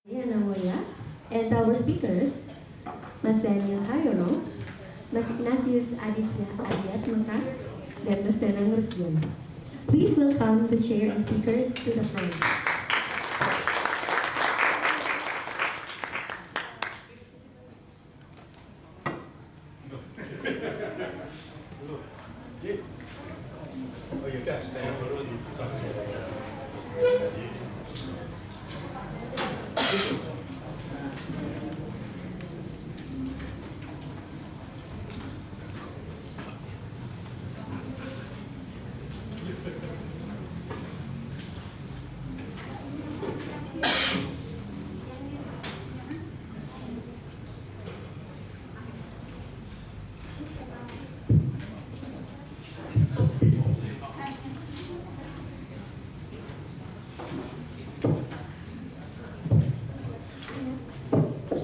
Namoya, and our speakers, Mas Daniel Haryono, Mas Ignatius Aditya Adiatmaka, and Mas Danang Rusdian. Please welcome the chair and speakers to the front. Oh ya kan, saya baru di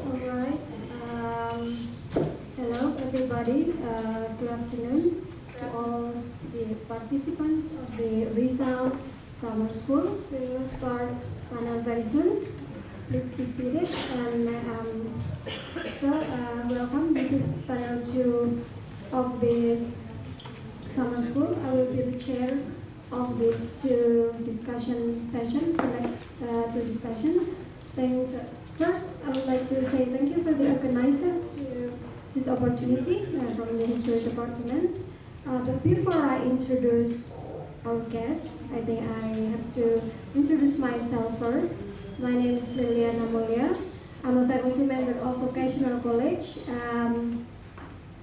Alright, hello everybody, good afternoon to all the participants of the Rizal Summer School. We will start panel very soon. Please be seated and welcome. This is panel 2 of this summer school. I will be the chair of this two discussion session, the next two discussion. Thanks. First, I would like to say thank you for the organizer to this opportunity from the History Department. But before I introduce our guests, I think I have to introduce myself first. My name is Liliana Mulia. I'm a faculty member of Vocational College.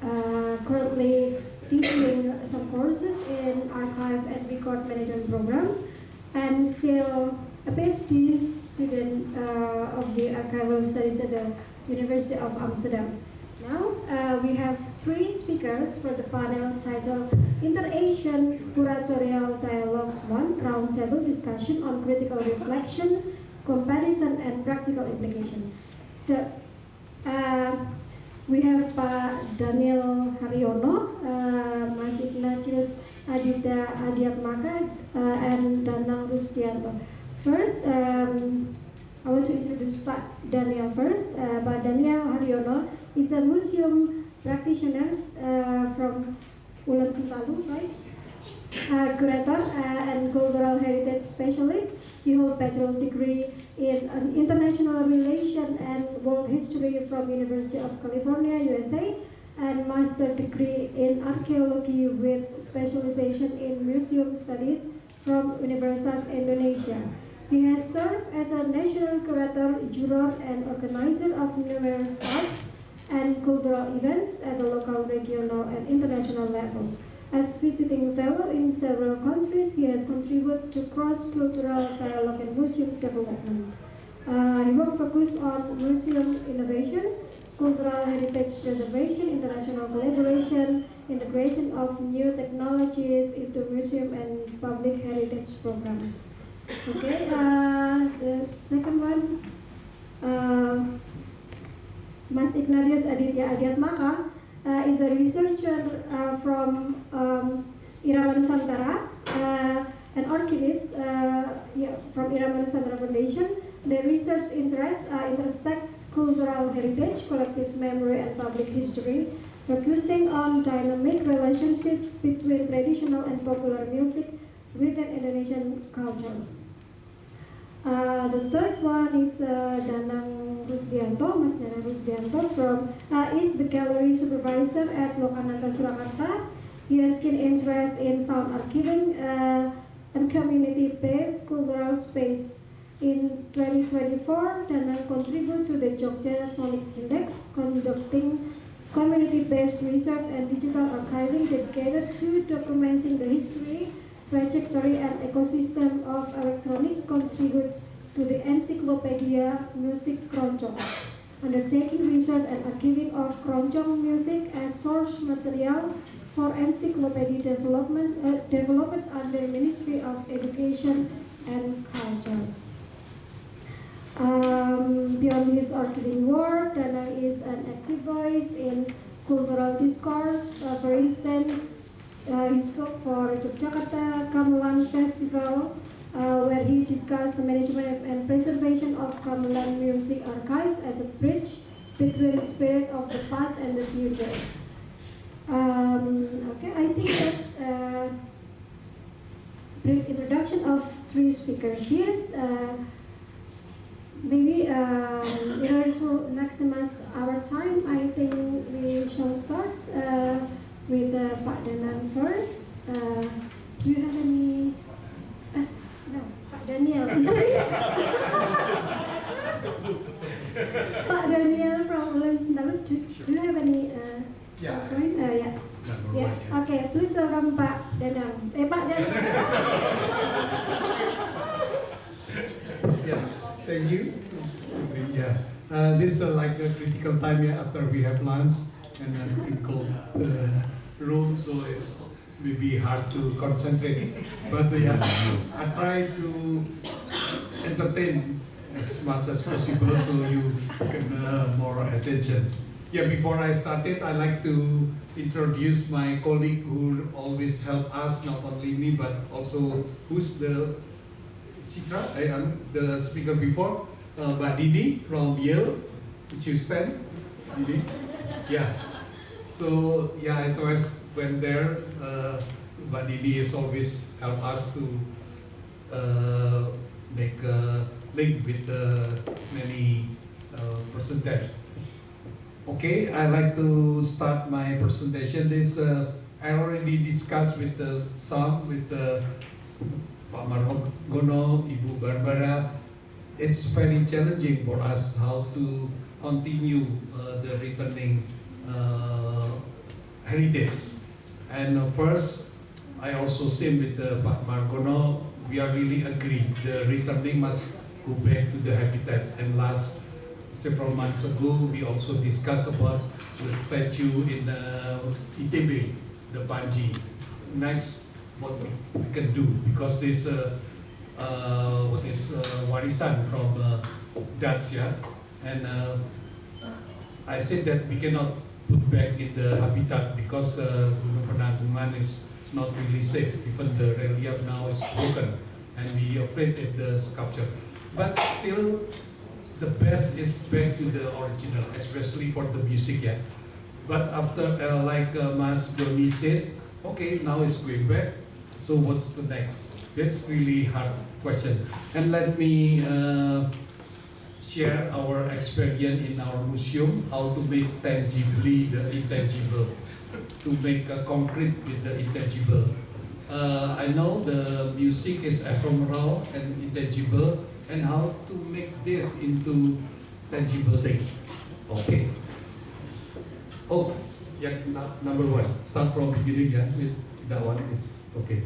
Currently teaching some courses in archive and record management program, and still a PhD student of the archival studies at the University of Amsterdam. Now we have three speakers for the panel titled Inter-Asian Curatorial Dialogues 1 Roundtable Discussion on Critical Reflection, Comparison and Practical Implication. So we have Pak Daniel Haryono, Mas Ignatius Aditya Adiatmaka, and Danang Rusdianto. First, I want to introduce Pak Daniel first. Pak Daniel Haryono is a museum practitioner from Ulan Sentalu, right? Curator and cultural heritage specialist. He holds bachelor degree in international relations and world history from University of California, USA, and master degree in archaeology with specialization in museum studies from Universitas Indonesia. He has served as a national curator, juror, and organizer of numerous arts and cultural events at the local, regional, and international level. As visiting fellow in several countries, he has contributed to cross-cultural dialogue and museum development. He will focus on museum innovation, cultural heritage preservation, international collaboration, integration of new technologies into museum and public heritage programs. Okay, the second one, Mas Ignatius Aditya Adiatmaka is a researcher from Irama Nusantara, an archivist from Irama Nusantara Foundation. The research interest intersects cultural heritage, collective memory, and public history, focusing on dynamic relationship between traditional and popular music within Indonesian culture. The third one is Danang Rusdianto, Mas Danang Rusdianto is the gallery supervisor at Lokananta Surakarta. He has keen interest in sound archiving and community-based cultural space. In 2024, Danang contributed to the Jogja Sonic Index, conducting community-based research and digital archiving dedicated to documenting the history, trajectory, and ecosystem of electronic contributes to the Encyclopedia Music Keroncong, undertaking research and archiving of keroncong music as source material for encyclopedia development under Ministry of Education and Culture. Beyond his archiving work, Danang is an active voice in cultural discourse. For instance, he spoke for Yogyakarta Gamelan Festival where he discussed the management and preservation of Gamelan music archives as a bridge between the spirit of the past and the future. Okay, I think that's a brief introduction of three speakers. Yes, maybe in order to maximize our time, I think we shall start with Pak Danang first. Do you have any? No, Pak Daniel. Sorry. Pak Daniel from Ulan Sentalu. Do you have any? Yeah. Yeah. Yeah. Okay. Please welcome Pak Danang. Pak Danang. Yeah. Thank you. Yeah. This is like a critical time after we have lunch and in cold room, so it's maybe hard to concentrate. But yeah, I try to entertain as much as possible so you can more attention. Yeah, before I started, I like to introduce my colleague who always help us, not only me, but also who's the Citra, I am the speaker before, Mbak Didi from Yale, which you stand, Didi? Yeah. So yeah, I always went there. Mbak Didi is always help us to make a link with many percentage. Okay, I like to start my presentation. This I already discussed with some with Pak Margono, Ibu Barbara. It's very challenging for us how to continue the returning heritage. And first, I also same with Pak Margono. We are really agree the returning must go back to the habitat. And last several months ago, we also discussed about the statue in ITB, the Panji. Next, what we can do, because this what is warisan from Dutch, yeah, and I said that we cannot put back in the habitat because Gunung Penanggungan is not really safe. Even the relief now is broken, and we afraid of the sculpture. But still, the best is back to the original, especially for the music, yeah. But after, like Mas Doni said, okay, now it's going back. So what's the next? That's really hard question. And let me share our experience in our museum, how to make tangibly the intangible, to make concrete with the intangible. I know the music is ephemeral and intangible, and how to make this into tangible things. Okay. Oh, yeah, number one. Start from beginning, yeah. That one is okay.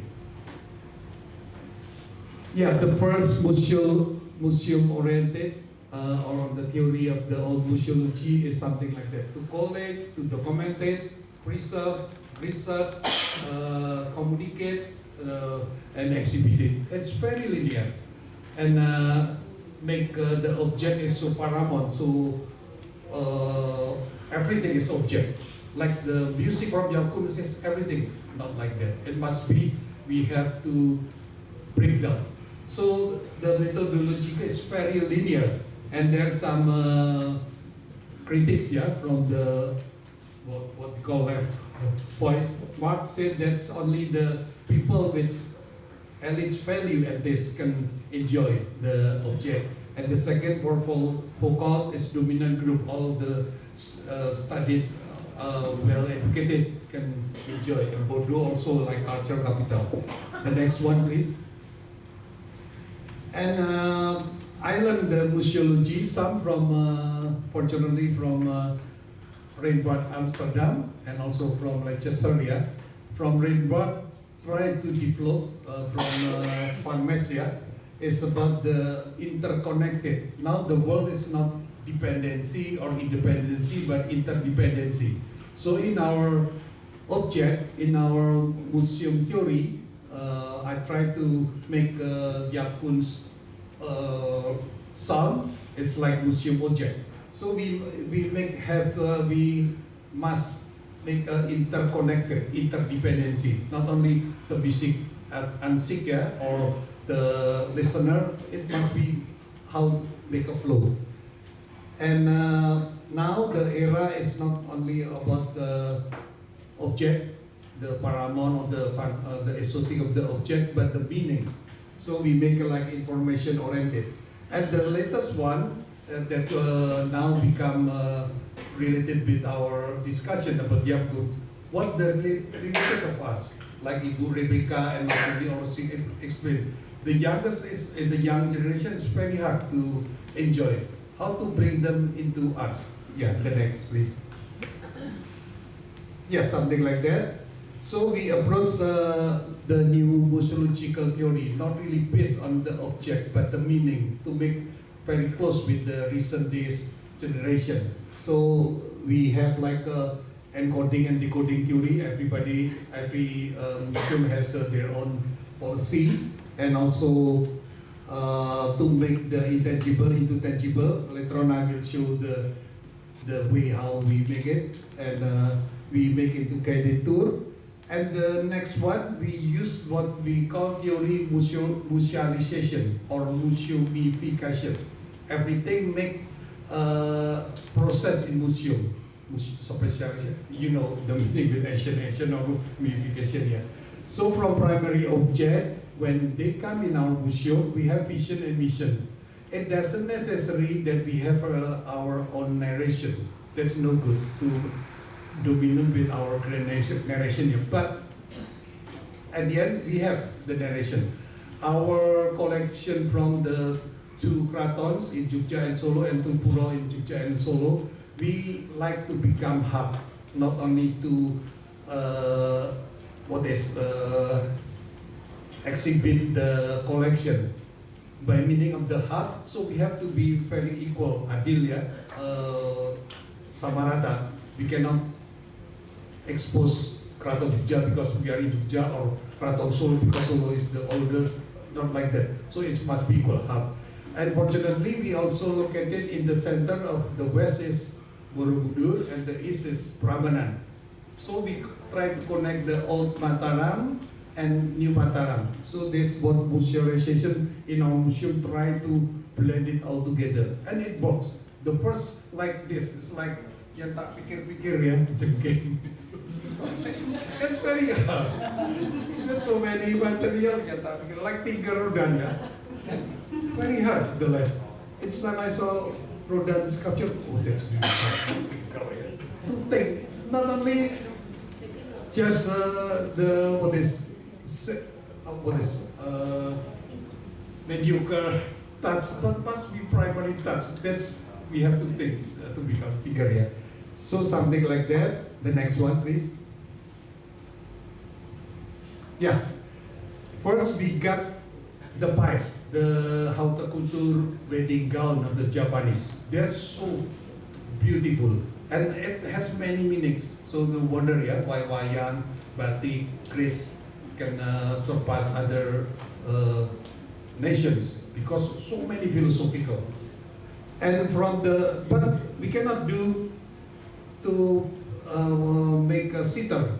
Yeah, the first museum oriented or the theory of the old museology is something like that: to collect, to document it, preserve, research, communicate, and exhibit it. It's very linear. And make the object is so paramount, so everything is object. Like the music from Yakun says everything, not like that. It must be, we have to break down. So the methodology is very linear, and there's some critics, yeah, from the what we call voice. Marx said that's only the people with elite value at this can enjoy the object. And the second for Foucault is dominant group. All the studied, well-educated can enjoy. And Bordeaux also like culture capital. The next one, please. And I learned the museology, some from, fortunately from Rembrandt Amsterdam, and also from Leicester, yeah. From Rembrandt, try to develop from Van Messia is about the interconnected. Now the world is not dependency or independency, but interdependency. So in our object, in our museum theory, I try to make Yakun's sound. It's like museum object. So we must make interconnected, interdependency, not only the music and singer or the listener, it must be how to make a flow. And now the era is not only about the object, the paramount or the exotic of the object, but the meaning. So we make it like information oriented. And the latest one that now become related with our discussion about Yapgut, what the related of us, like Ibu Rebecca and Mary also explained. The youngest is in the young generation is very hard to enjoy. How to bring them into us? Yeah, the next please. Yeah, something like that. So we approach the new museological theory, not really based on the object, but the meaning, to make very close with the recent days generation. So we have like a encoding and decoding theory. Every museum has their own policy, and also to make the intangible into tangible. Later on, I will show the way how we make it, and we make it to guided tour. And the next one, we use what we call theory musealization or museumification. Everything make process in museum. Specialization, you know the meaning with action or mumification, yeah. So from primary object, when they come in our museum, we have vision and mission. It doesn't necessary that we have our own narration. That's no good to dominate with our narration. But at the end, we have the narration. Our collection from the two Kratons in Jogja and Solo and two Pura in Jogja and Solo, we like to become hub, not only to exhibit the collection by meaning of the hub. So we have to be very equal, adil ya, sama rata. We cannot expose Kraton Jogja because we are in Jogja, or Kraton Solo because Solo is the oldest, not like that. So it must be equal hub. And fortunately, we also located in the center of the west is Borobudur and the east is Prambanan. So we try to connect the old Mataram and new Mataram. So this what musealization in our museum try to blend it all together, and it works. The first like this, it's like yang tak pikir-pikir ya, jengking. It's very hard. There's so many material yang tak pikir, like tiga rodan ya. Very hard the life. It's time I saw rodan sculpture. Oh, that's really hard to think. Not only just the mediocre touch, but must be primary touch. That's we have to think to become tiga ya. So something like that. The next one, please. Yeah. First, we got the pies, the haute couture wedding gown of the Japanese. They're so beautiful, and it has many meanings. So no wonder, yeah, why wayang, batik, kris can surpass other nations, because so many philosophical. And but we cannot do to make a sitter,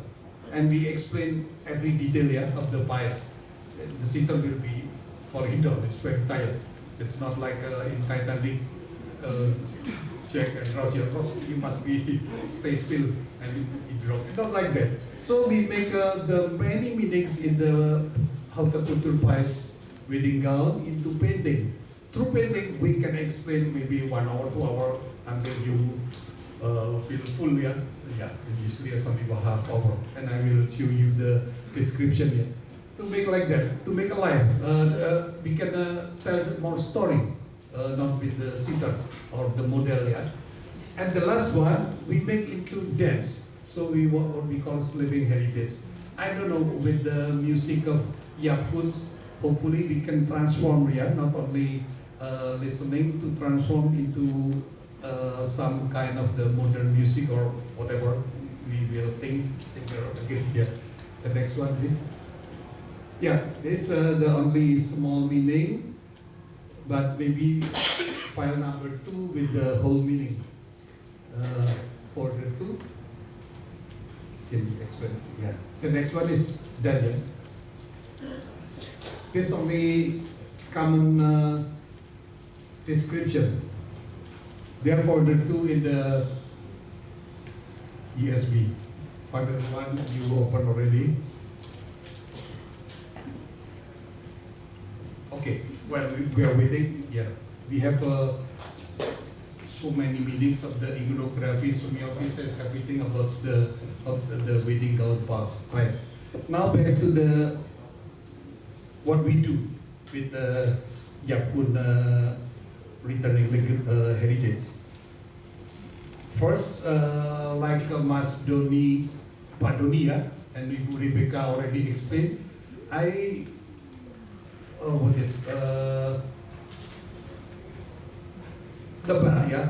and we explain every detail, yeah, of the pies. The sitter will be falling down, it's very tired. It's not like in Titanic, Jack and Rose, you must be stay still and you drop. It's not like that. So we make the many meanings in the haute couture pies wedding gown into painting. Through painting, we can explain maybe 1 hour, 2 hours until you feel full, yeah. Yeah, and usually some people have hour, and I will show you the description here. To make like that, to make a life, we can tell more story, not with the sitter or the model, yeah. And the last one, we make into dance. So what we call living heritage. I don't know, with the music of Yakuts, hopefully we can transform, yeah, not only listening, to transform into some kind of the modern music or whatever we will think again. Yeah. The next one, please. Yeah, this the only small meaning, but maybe file number 2 with the whole meaning. Folder 2. Can you explain? Yeah. The next one is done. Yeah. This only common description. Therefore, the two in the ESB. Final one you open already. Okay, well, we are waiting. Yeah, we have so many meetings of the iconography, semiotics, and everything about the wedding gown price. Now back to the what we do with the Yapun returning heritage. First, like Mas Doni, Pak Doni, and Ibu Rebecca already explained, I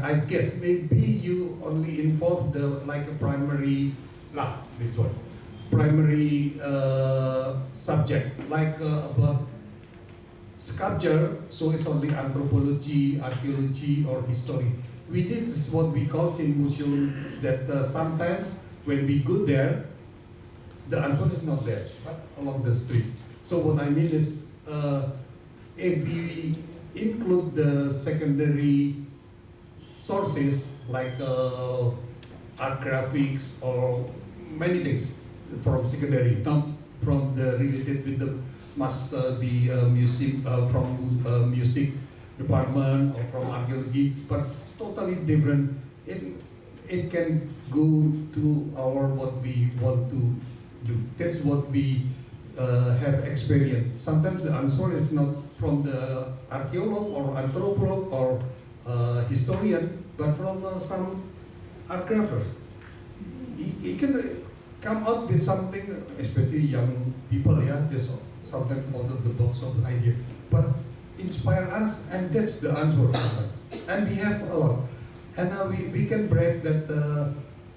I guess maybe you only involve the like a primary this one primary subject like about sculpture, so it's only anthropology, archaeology, or history. We did this what we call in museum that sometimes when we go there, the answer is not there, but along the street. So what I mean is, if we include the secondary sources like art graphics or many things from secondary, not from the related with the music from music department or from archaeology, but totally different. It can go to our what we want to do. That's what we have experienced. Sometimes the answer is not from the archaeologist or anthropologist or historian, but from some art graphers. He can come out with something, especially young people, just sometimes out of the box of the idea, but inspire us, and that's the answer. And we have a lot. And we can break that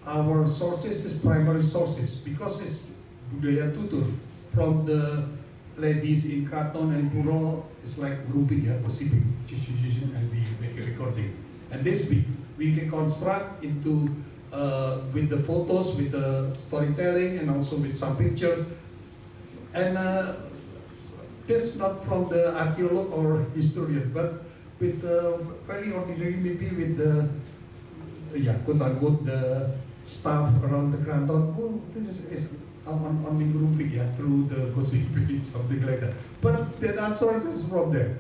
our sources is primary sources, because it's budaya tutur. From the ladies in Kraton and Puro, it's like grouping, Pacific, and we make a recording. And this we can construct into with the photos, with the storytelling, and also with some pictures. And that's not from the archaeologist or historian, but with very ordinary, maybe with the quote unquote the staff around the Kraton. Oh, this is on the grouping, through the gossip, something like that. But the answer is from there.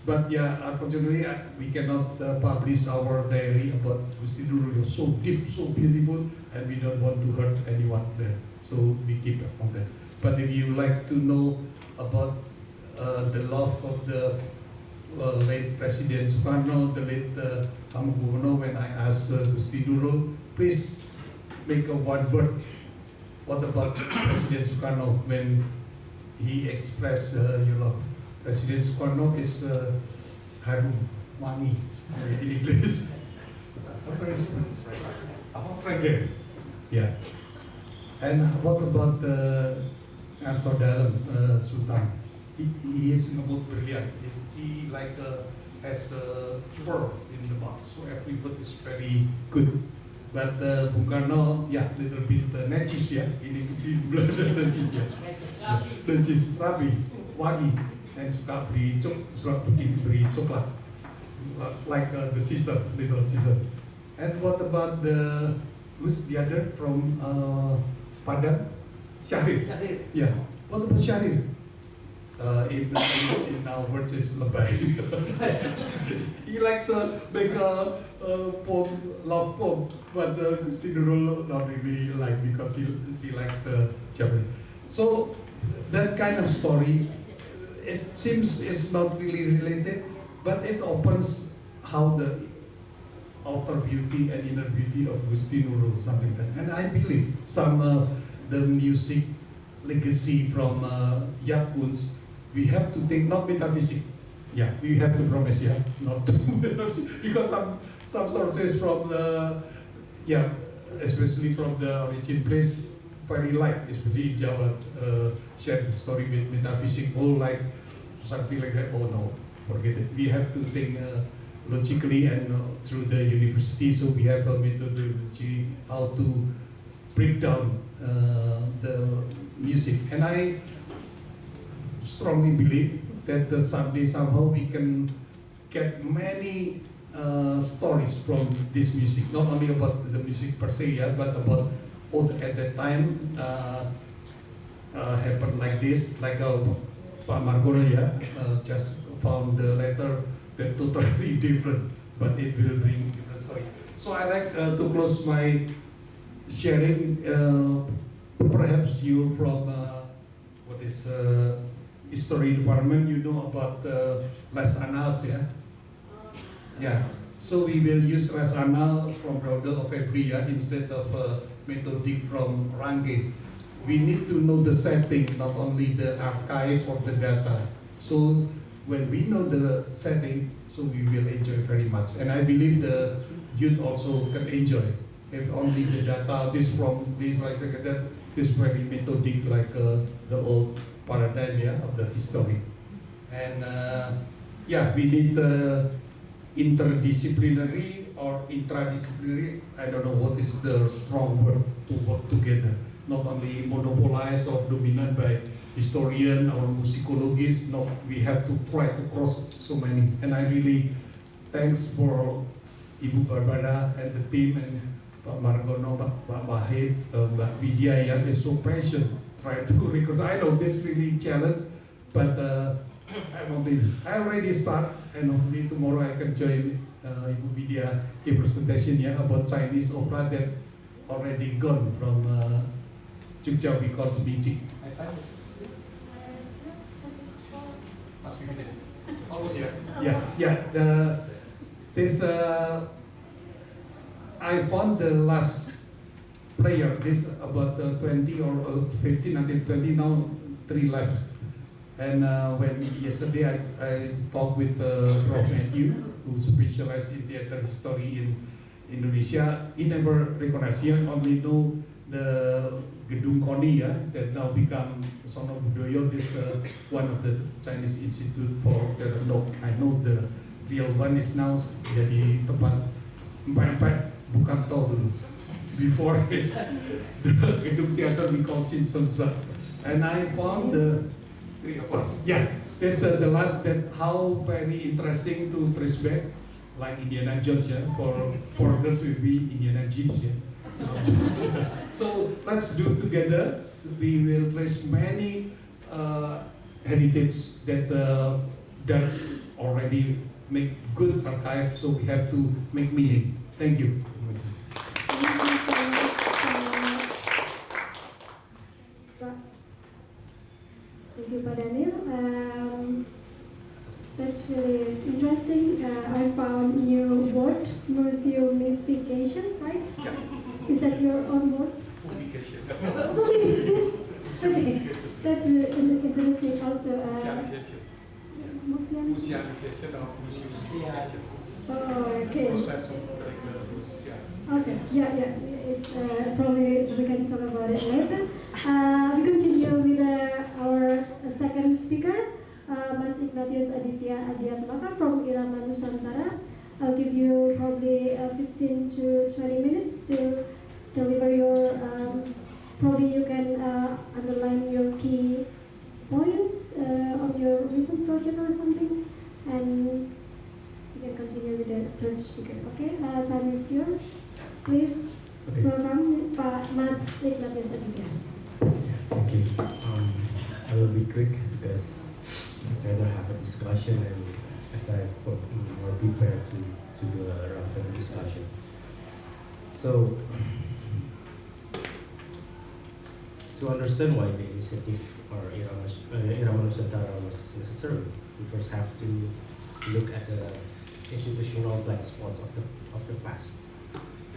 But unfortunately, we cannot publish our diary about Gusti Nurul, so deep, so beautiful, and we don't want to hurt anyone there. So we keep it on that. But if you like to know about the love of the late President Soekarno, the late Hamengkubuwono, when I asked Gusti Nurul, please make a one word. What about President Soekarno when he expressed your love? President Soekarno is harum, wangi in English. Fragrant. Yeah. And what about Arso Dalam Sultan? He is not brilliant. He like has a pearl in the mouth, so every word is very good. But Bung Karno, little bit necis, ini necis, necis, rapi, wangi, and suka beri coklat, like the Caesar, little Caesar. And what about who's the other from Padang? Syahrir. Yeah. What about Syahrir? In our words is lebay. He likes make a poem, love poem, but Sidurul not really like, because she likes Japanese. So that kind of story, it seems it's not really related, but it opens how the outer beauty and inner beauty of Gusti Nurul, something like that. And I believe some the music legacy from Yakuns, we have to take, not metaphysics. We have to promise, not to because some sources from the, especially from the origin place, very light, especially Jawa, share the story with metaphysics, all like something like that. Oh no, forget it. We have to think logically and through the university, so we have a methodology how to break down the music. And I strongly believe that someday somehow we can get many stories from this music, not only about the music per se, yeah, but about what at that time happened like this, like Pak Margono, yeah, just found the letter that totally different, but it will bring different story. So I like to close my sharing. Perhaps you from what is history department, you know about Les Annals, yeah? Yeah. So we will use Les Annals from Rodel of Ebria instead of methodic from Range. We need to know the setting, not only the archive or the data. So when we know the setting, so we will enjoy very much. And I believe the youth also can enjoy. If only the data, this from this like that, this very methodic like the old paradigm, yeah, of the history. And yeah, we need interdisciplinary or intradisciplinary, I don't know what is the strong word, to work together. Not only monopolized or dominant by historian or musicologists, no, we have to try to cross so many. And I really thanks for Ibu Barbara and the team and Pak Margono, Pak Wahid, Mbak Vidya yang is so patient, try to, because I know this really challenge, but I want this. I already start, and hopefully tomorrow I can join Ibu Vidya a presentation yeah, about Chinese opera that already gone from Jogja because Beijing. Almost, yeah. This I found the last player. This about 20 or 15 until 20 now, 3 left. And when yesterday I talked with Prof. Matthew, who specialized in theater history in Indonesia, he never recognized. He only know the Gedung Koni ya, that now become Sono Budoyo. This one of the Chinese Institute for theater. No, I know the real one is now jadi tempat empat bukan tol dulu. Before is the Gedung Theater we call Sinsensa. And I found the 3 of us. Yeah, that's the last that how very interesting to trace back, like Indiana Jones, yeah. For girls will be Indiana Jones, yeah. So let's do together. So we will trace many heritage that Dutch already make good archive. So we have to make meaning. Thank you. Thank you, Pak Daniel. That's really interesting. I found new word, museumification, right? Yeah. Is that your own word? Publication. Okay, that's really interesting. Also, Musealization. Musealization of museum. Oh, okay. Process of like the museum. Okay, yeah. It's probably we can talk about it later. We continue with our second speaker, Mas Ignatius Aditya Adiatmaka from Irama Nusantara. I'll give you probably 15 to 20 minutes to deliver your. Probably you can underline your key points of your recent project or something, and you can continue with the third speaker. Okay, time is yours. Please welcome Pak Mas Ignatius Aditya. Thank you. I will be quick because I'd rather have a discussion, and as I more prepared to do a roundtable discussion. So, to understand why the initiative or Irama Nusantara was necessary, we first have to look at the institutional blind spots of the past.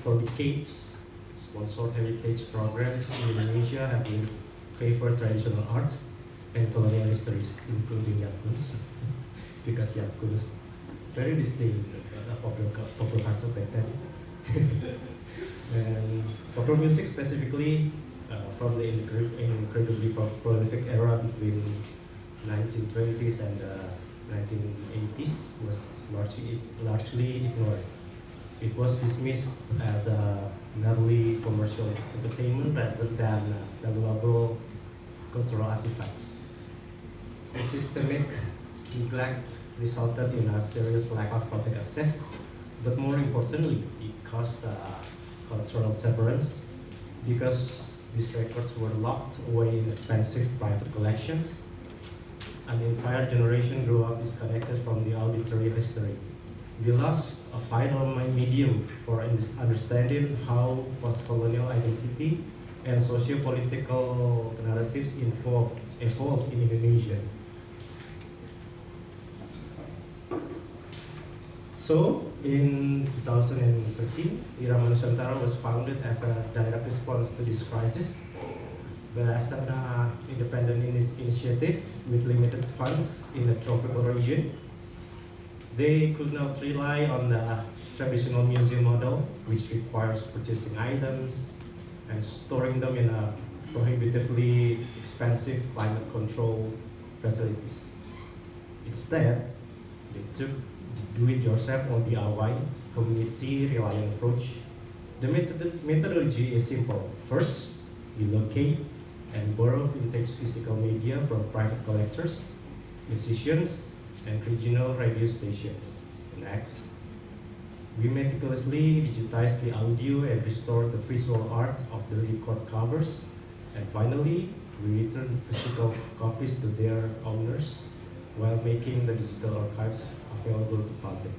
For decades, sponsored heritage programs in Indonesia have been favored traditional arts and colonial histories, including Yakkun's, because Yakkun's very distinctly popular culture back then. And popular music specifically from the incredibly prolific era between 1920s and 1980s was largely ignored. It was dismissed as a merely commercial entertainment rather than valuable cultural artifacts. The systemic neglect resulted in a serious lack of public access, but more importantly, it caused cultural severance because these records were locked away in expensive private collections. An entire generation grew up disconnected from the auditory history. We lost a vital medium for understanding how post-colonial identity and socio-political narratives evolved in Indonesia. So, in 2013, Irama Nusantara was founded as a direct response to this crisis, but as an independent initiative with limited funds in the tropical region. They could not rely on the traditional museum model, which requires purchasing items and storing them in a prohibitively expensive climate control facilities. Instead, they took the do-it-yourself or DIY community-reliant approach. The methodology is simple. First, we locate and borrow vintage physical media from private collectors, musicians, and regional radio stations. Next, we meticulously digitize the audio and restore the visual art of the record covers. And finally, we return physical copies to their owners while making the digital archives available to public.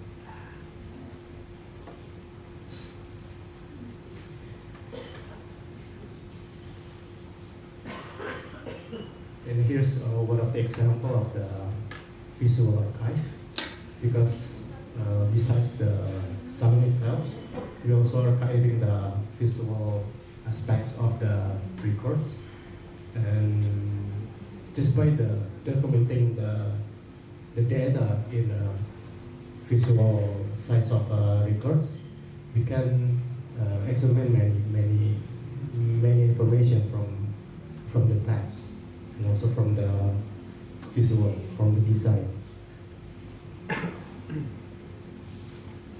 And here's one of the example of the visual archive, because besides the sound itself, we also archiving the visual aspects of the records, and just by documenting the data in visual sides of records, we can examine many information from the text and also from the visual, from the design.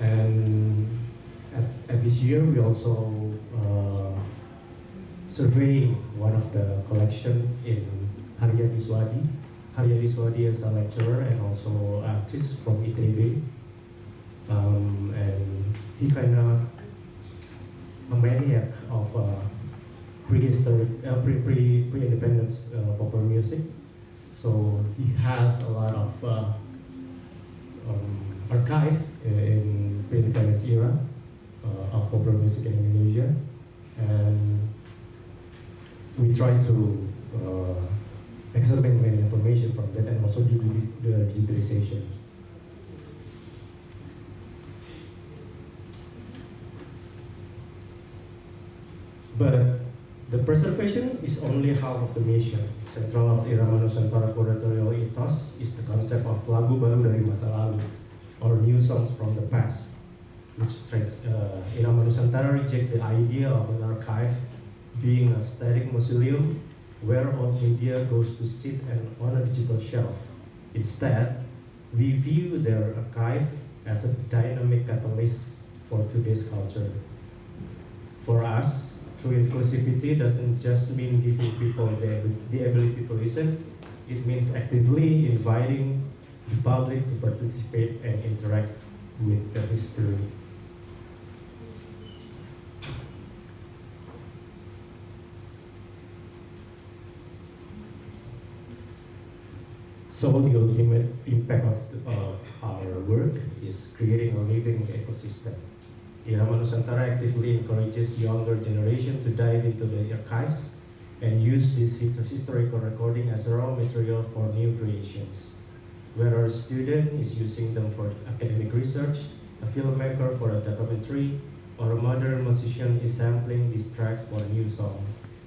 And at this year, we also surveying one of the collection in Haryadi Swadi. Haryadi Swadi is a lecturer and also artist from ITB. And he kind of a maniac of prehistoric, pre-independence popular music. So he has a lot of archive in pre-independence era of popular music in Indonesia, and we try to examine many information from that and also do the digitalization. But the preservation is only half of the mission. Central of Irama Nusantara Curatorial ethos is the concept of lagu baru dari masa lalu, or new songs from the past, which Irama Nusantara reject the idea of an archive being a static mausoleum where all media goes to sit on a digital shelf. Instead, we view their archive as a dynamic catalyst for today's culture. For us, true inclusivity doesn't just mean giving people the ability to listen, it means actively inviting the public to participate and interact with the history. So the ultimate impact of our work is creating a living ecosystem. Irama Nusantara actively encourages younger generation to dive into the archives and use this historical recording as raw material for new creations. Whether a student is using them for academic research, a filmmaker for a documentary, or a modern musician is sampling these tracks for a new song,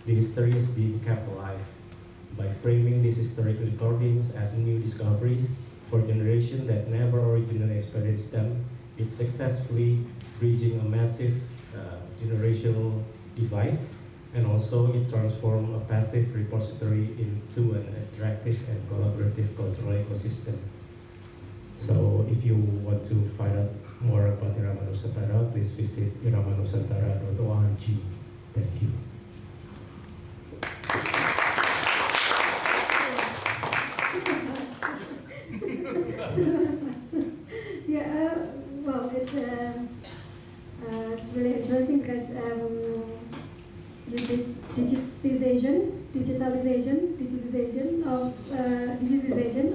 the history is being kept alive. By framing these historical recordings as new discoveries for generations that never originally experienced them, it's successfully bridging a massive generational divide, and also it transforms a passive repository into an attractive and collaborative cultural ecosystem. So if you want to find out more about Irama Nusantara, please visit iramanusantara.org. Thank you. Super fun. digitization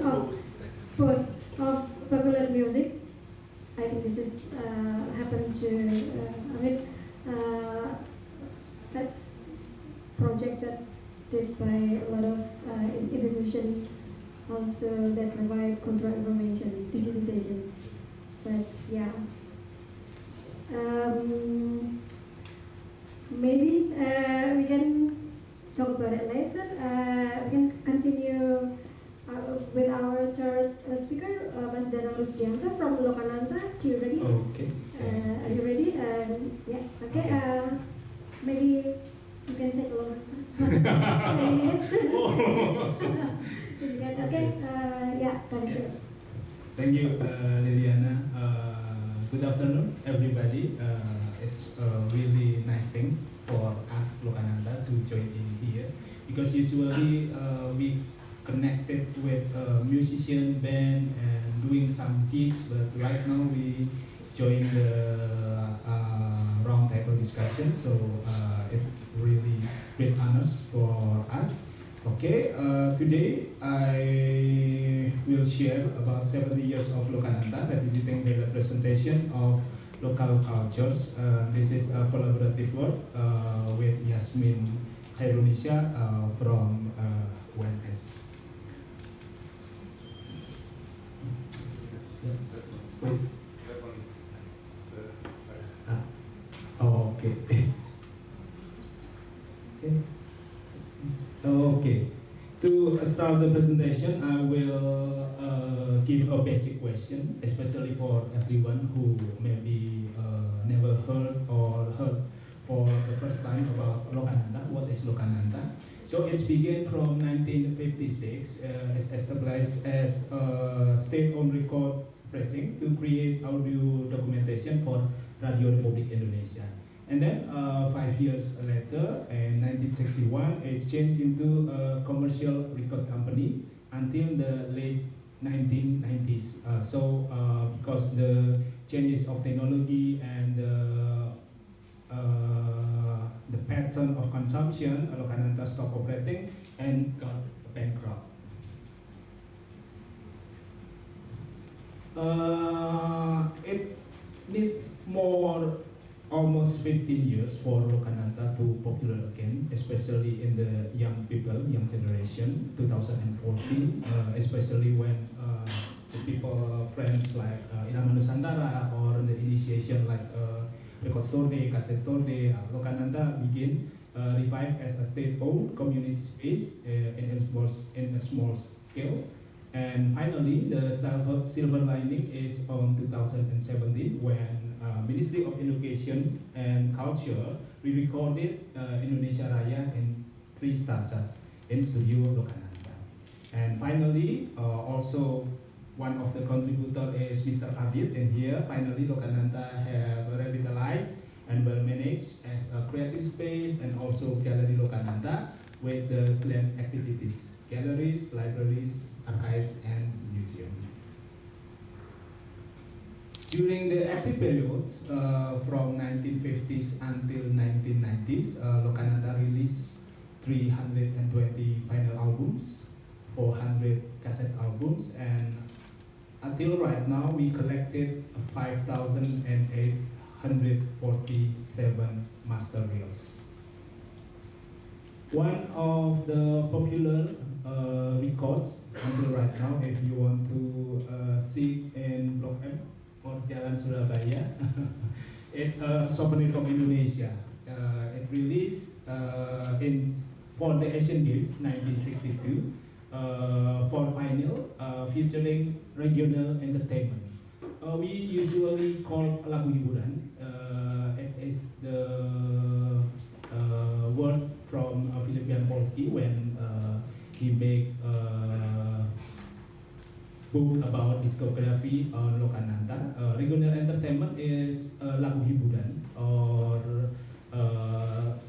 of both of popular music. I think this is happened to that's project that did by a lot of institutions also that provide control information, digitization. But yeah, maybe we can talk about it later. We can continue with our third speaker, Mas Danang Rusdianto from Lokananta. Are you ready? Okay. Are you ready? Yeah. Okay. Maybe you can take a look. 10 minutes. Okay. Yeah. Time is yours. Thank you, Liliana. Good afternoon, everybody. It's a really nice thing for us Lokananta to join in here because usually we connected with a musician band and doing some gigs, but right now we join the round table discussion, so it's really great honors for us. Okay, today I will share about 70 years of Lokananta, revisiting the representation of local cultures. This is a collaborative work with Yasmin Khairunisha from UNS. Wait. Oh, okay. Okay. To start the presentation, I will give a basic question, especially for everyone who maybe never heard or heard for the first time about Lokananta. What is Lokananta? So it's began from 1956, it's established as a state-owned record pressing to create audio documentation for Radio Republik Indonesia. And then 5 years later, in 1961, it changed into a commercial record company until the late 1990s. Because the changes of technology and the pattern of consumption, Lokananta stopped operating and got bankrupt. It needs almost 15 years for Lokananta to popular again, especially in the young people, young generation, 2014, especially when the people, friends like Irama Nusantara or the initiation like Record Store Day, Cassette Store Day, Lokananta begin revived as a state-owned community space in a small scale. And finally, the silver lining is on 2017 when Ministry of Education and Culture re-recorded Indonesia Raya in 3 stanzas in Studio Lokananta. And finally, also one of the contributors is Mr. Adit, and here finally Lokananta have revitalized and well managed as a creative space and also Gallery Lokananta with the planned activities, galleries, libraries, archives, and museum. During the active periods from 1950s until 1990s, Lokananta released 320 vinyl albums, 400 cassette albums, and until right now we collected 5,847 master reels. One of the popular records until right now, if you want to see in Blok M or Jalan Surabaya, it's a souvenir from Indonesia. It released for the Asian Games 1962 for vinyl featuring regional entertainment. We usually call lagu hiburan. It is the word from Philipp Polski when he made a book about discography on Lokananta. Regional entertainment is lagu hiburan or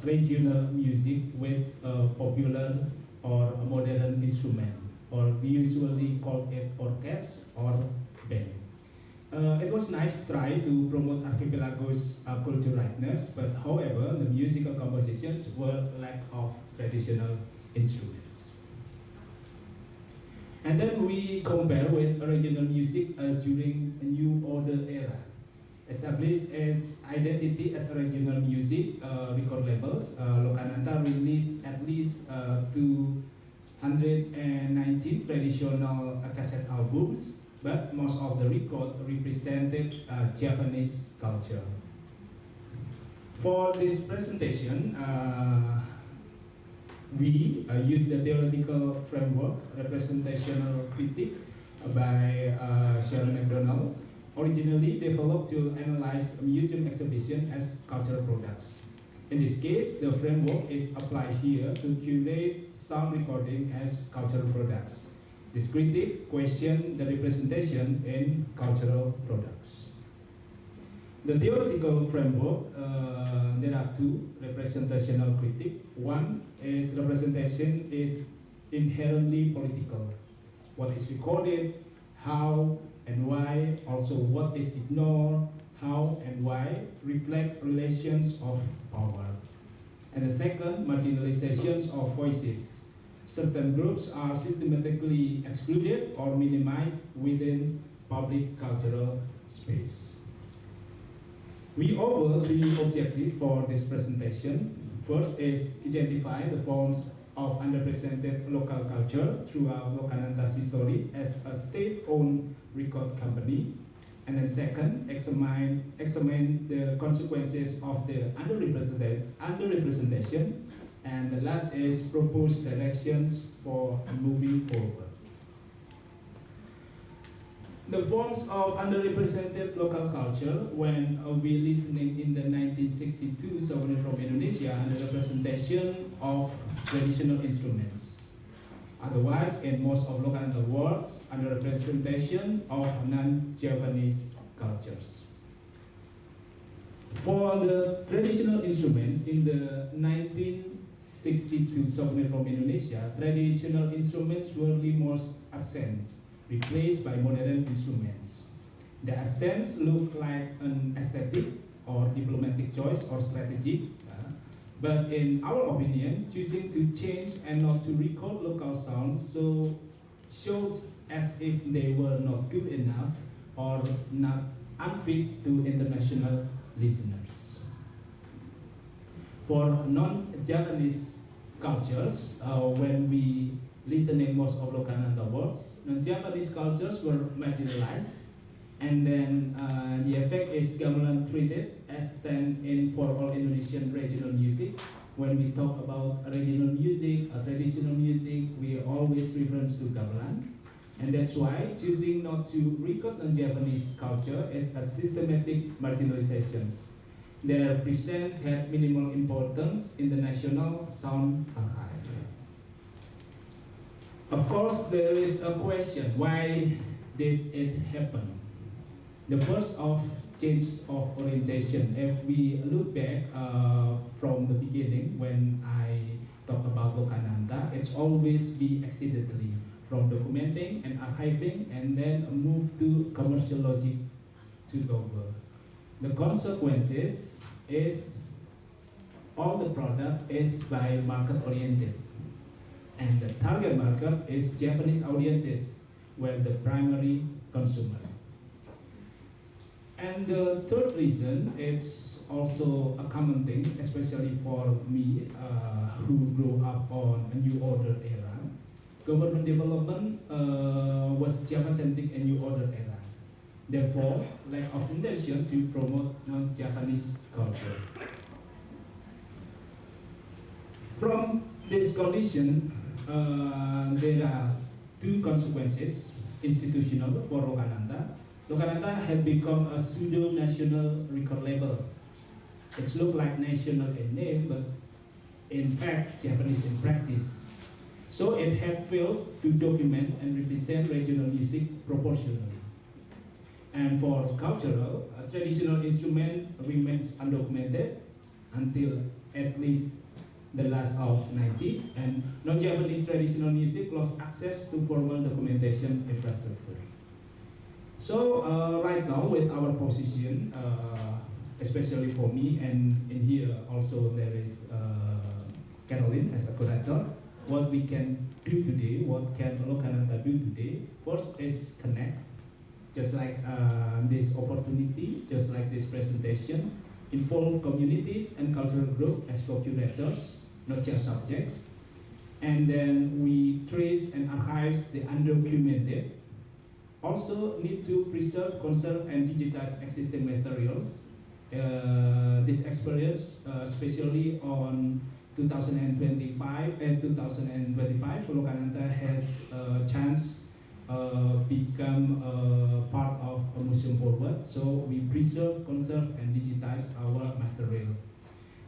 regional music with popular or modern instrument, or we usually call it orchestra or band. It was nice try to promote archipelago's cultural rightness, but however, the musical compositions were lack of traditional instruments. And then we compare with original music during a New Order era. Established its identity as original music record labels, Lokananta released at least 219 traditional cassette albums, but most of the record represented Japanese culture. For this presentation, we use the theoretical framework, representational critique by Sharon McDonald, originally developed to analyze museum exhibition as cultural products. In this case, the framework is applied here to curate sound recording as cultural products. This critique questions the representation in cultural products. The theoretical framework, there are two: representational critique. One is representation is inherently political. What is recorded, how and why, also what is ignored, how and why reflect relations of power. And the second, marginalizations of voices. Certain groups are systematically excluded or minimized within public cultural space. We offer three objectives for this presentation. First is identify the forms of underrepresented local culture throughout Lokananta's history as a state-owned record company. And then second, examine the consequences of the underrepresentation. And the last is propose directions for moving forward. The forms of underrepresented local culture when we listening in the 1962 souvenir from Indonesia, the representation of traditional instruments. Otherwise, in most of Lokananta works, under representation of non-Japanese cultures. For the traditional instruments in the 1962 souvenir from Indonesia, traditional instruments were the most absent, replaced by modern instruments. The accents look like an aesthetic or diplomatic choice or strategy. But in our opinion, choosing to change and not to record local sounds shows as if they were not good enough or not unfit to international listeners. For non-Japanese cultures, when we listening most of Lokananta works, non-Japanese cultures were marginalized, and then the effect is gamelan treated as stand-in for all Indonesian regional music. When we talk about regional music, traditional music, we always reference to gamelan, and that's why choosing not to record non-Japanese culture is a systematic marginalization. Their presence had minimal importance in the national sound archive. Of course, there is a question: why did it happen? The first of change of orientation. If we look back from the beginning, when I talk about Lokananta, it's always be accidentally from documenting and archiving, and then move to commercial logic to over. The consequences is all the product is by market oriented, and the target market is Japanese audiences, where the primary consumer. And the third reason, it's also a common thing, especially for me who grew up on a New Order era. Government development was Japan-centric and New Order era. Therefore, lack of intention to promote non-Japanese culture. From this condition, there are two consequences institutional for Lokananta. Lokananta had become a pseudo-national record label. It looked like national in name, but in fact Japanese in practice. So it had failed to document and represent regional music proportionally. And for cultural, a traditional instrument remains undocumented until at least the last of 90s, and non-Japanese traditional music lost access to formal documentation infrastructure. So right now with our position, especially for me, and in here also there is Caroline as a curator, what we can do today, what can Lokananta do today, first is connect, just like this opportunity, just like this presentation, involve communities and cultural groups as co-curators, not just subjects, and then we trace and archives the undocumented. Also need to preserve, conserve, and digitize existing materials. This experience, especially on 2025 and 2025, Lokananta has a chance become part of a museum forward. So we preserve, conserve, and digitize our material.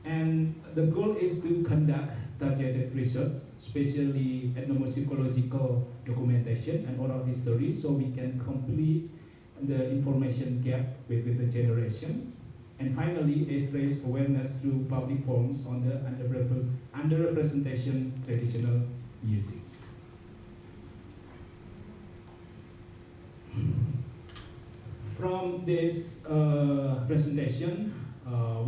And the goal is to conduct targeted research, especially ethnomusicological documentation and oral history, so we can complete the information gap with the generation. And finally, is raise awareness through public forums on the underrepresentation traditional music. From this presentation, our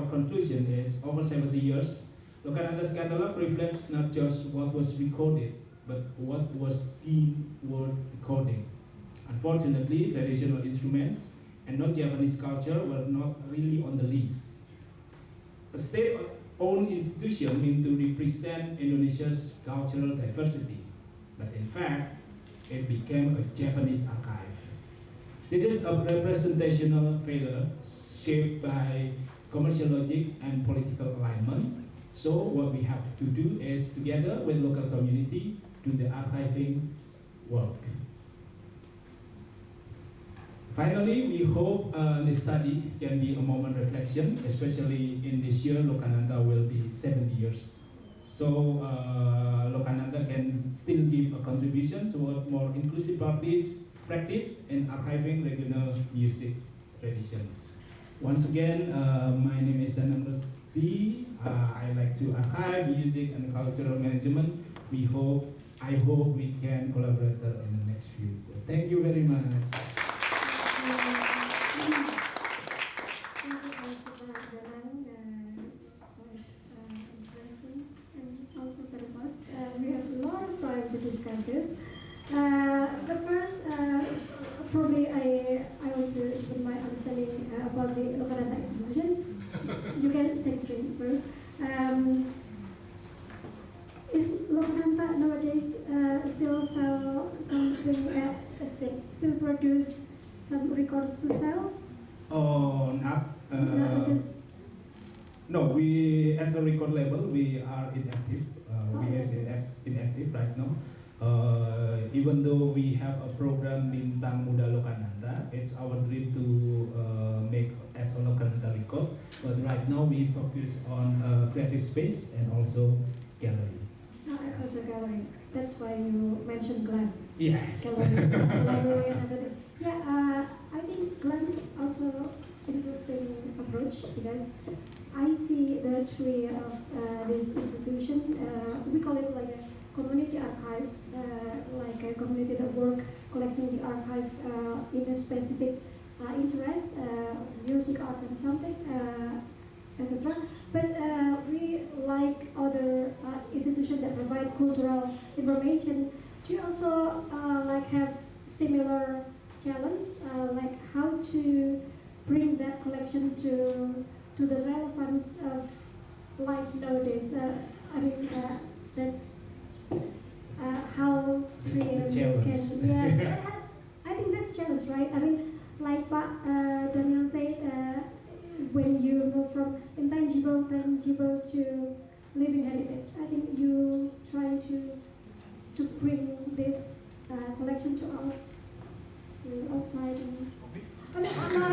conclusion is over 70 years, Lokananta's catalog reflects not just what was recorded, but what was deemed worth recording. Unfortunately, traditional instruments and non-Japanese culture were not really on the list. A state-owned institution meant to represent Indonesia's cultural diversity, but in fact, it became a Japanese archive. This is a representational failure shaped by commercial logic and political alignment. So what we have to do is, together with local community, do the archiving work. Finally, we hope this study can be a moment reflection, especially in this year, Lokananta will be 70 years. So Lokananta can still give a contribution toward more inclusive practice in archiving regional music traditions. Once again, my name is Danang Rusdi. I like to archive music and cultural management. I hope we can collaborate in the next future. Thank you very much. Thank you, Pak Danang. It's quite interesting and also for us. We have a lot of time to discuss this. But first, probably I want to put my understanding about the Lokananta exhibition. You can take three first. Is Lokananta nowadays still sell something still produce some records to sell? Oh, not. No, we as a record label we are inactive. We are inactive right now. Even though we have a program Bintang Muda Lokananta, it's our dream to make as a Lokananta record. But right now we focus on creative space and also gallery. Also gallery. That's why you mentioned glam. Yes. Gallery, library, and everything. Yeah, I think glam also interesting approach because I see the tree of this institution. We call it like a community archives, like a community that work collecting the archive in a specific interest, music, art, and something, etc. But we like other institutions that provide cultural information. Do you also like have similar challenge, like how to bring that collection to the relevance of life nowadays? I mean, that's how three can. Yes, I think that's challenge, right? I mean, like Daniel said, when you move from tangible to living heritage, I think you try to bring this collection to outside. And, I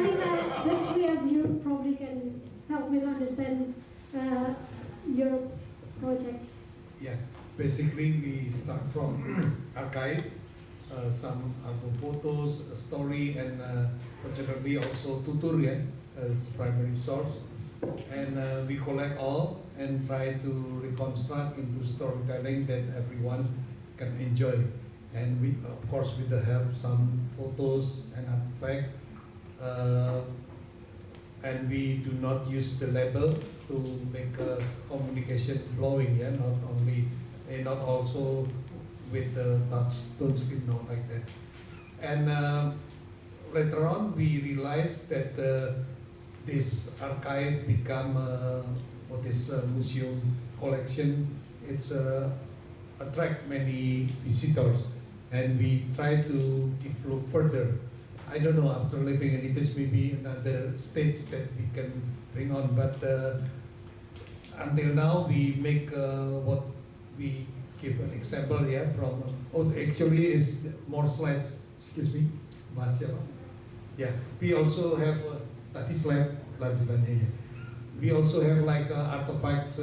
think the three of you probably can help me understand your projects. Yeah, basically we start from archive, some album photos, a story, and particularly also tutorial as primary source. And we collect all and try to reconstruct into storytelling that everyone can enjoy. and we, of course, with the help some photos and artifact, and we do not use the label to make communication flowing. Yeah, not only, not also with the touch tone screen, not like that. And later on, we realized that this archive become what is a museum collection. It's attract many visitors, and we try to develop further. I don't know, after living in it, maybe another states that we can bring on, but until now we make what we give an example here from, oh, actually is more slides, excuse me, Mas siapa? Yeah, we also have tadi slide lanjutannya ya. We also have like artifacts,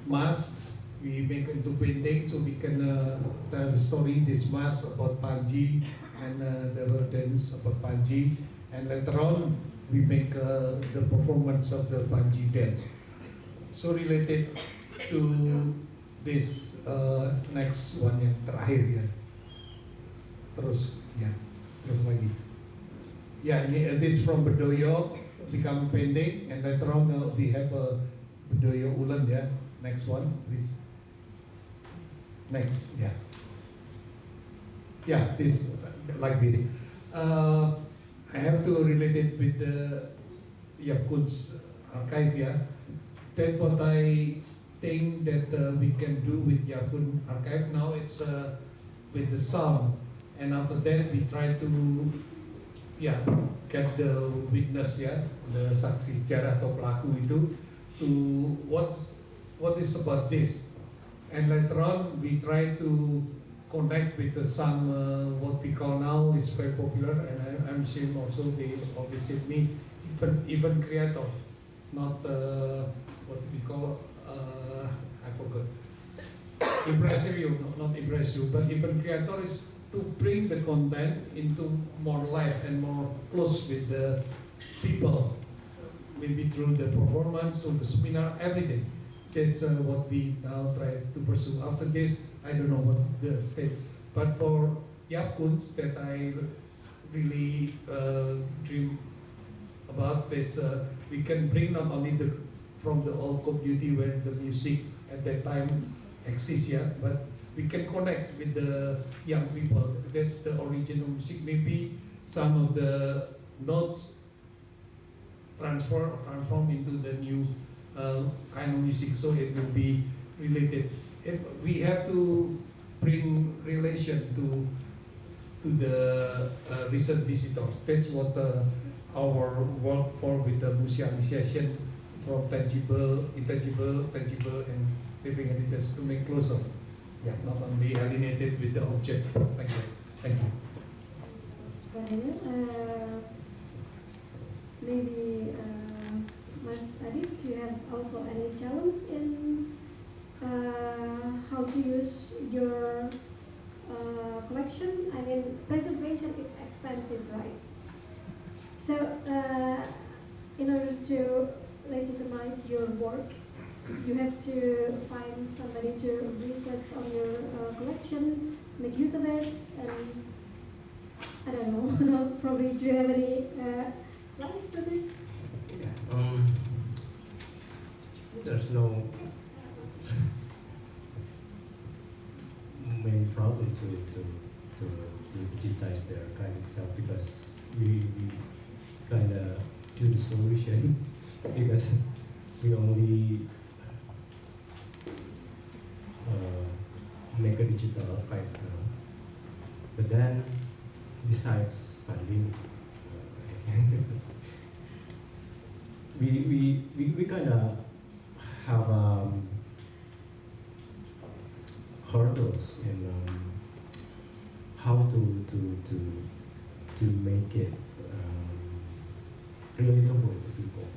mask we make into painting, so we can tell the story, this mask about Panji and the dance about Panji, and later on we make the performance of the Panji dance. So related to this next one yang terakhir ya, terus ya, terus lagi. Ya, ini this from Bedoyo become painting, and later on we have a Bedoyo Ulen ya. Next one, please. Next, yeah. Yeah, this like this. I have to relate it with the Yakun's archive, yeah. That's what I think that we can do with Yakun archive now. It's with the sound, and after that we try to, yeah, get the witness, yeah, the saksi sejarah atau pelaku itu to what is about this, and later on we try to connect with some what we call now is very popular, and I'm seeing also they always say me even creator, not what we call I forgot impressive you, not impressive, but even creator is to bring the content into more life and more close with the people, maybe through the performance or the seminar, everything. That's what we now try to pursue. After this, I don't know what the states, but for Yakuns that I really dream about this, we can bring not only from the old community where the music at that time exists, yeah, but we can connect with the young people. That's the original music. Maybe some of the notes transform into the new kind of music, so it will be related. We have to bring relation to the recent visitors. That's what our work for with the museumization, from tangible, intangible, tangible, and living heritage to make closer. Yeah, not only alienated with the object. Thank you. Thank you. Maybe Mas Adit, do you have also any challenge in how to use your collection? I mean, preservation is expensive, right? So, in order to legitimize your work, you have to find somebody to research on your collection, make use of it, and I don't know, probably do you have any light to this? There's no main problem to digitize their kind itself, because we kind of do the solution because we only make a digital archive now. But then, besides funding, we kind of have hurdles in how to make it relatable to people,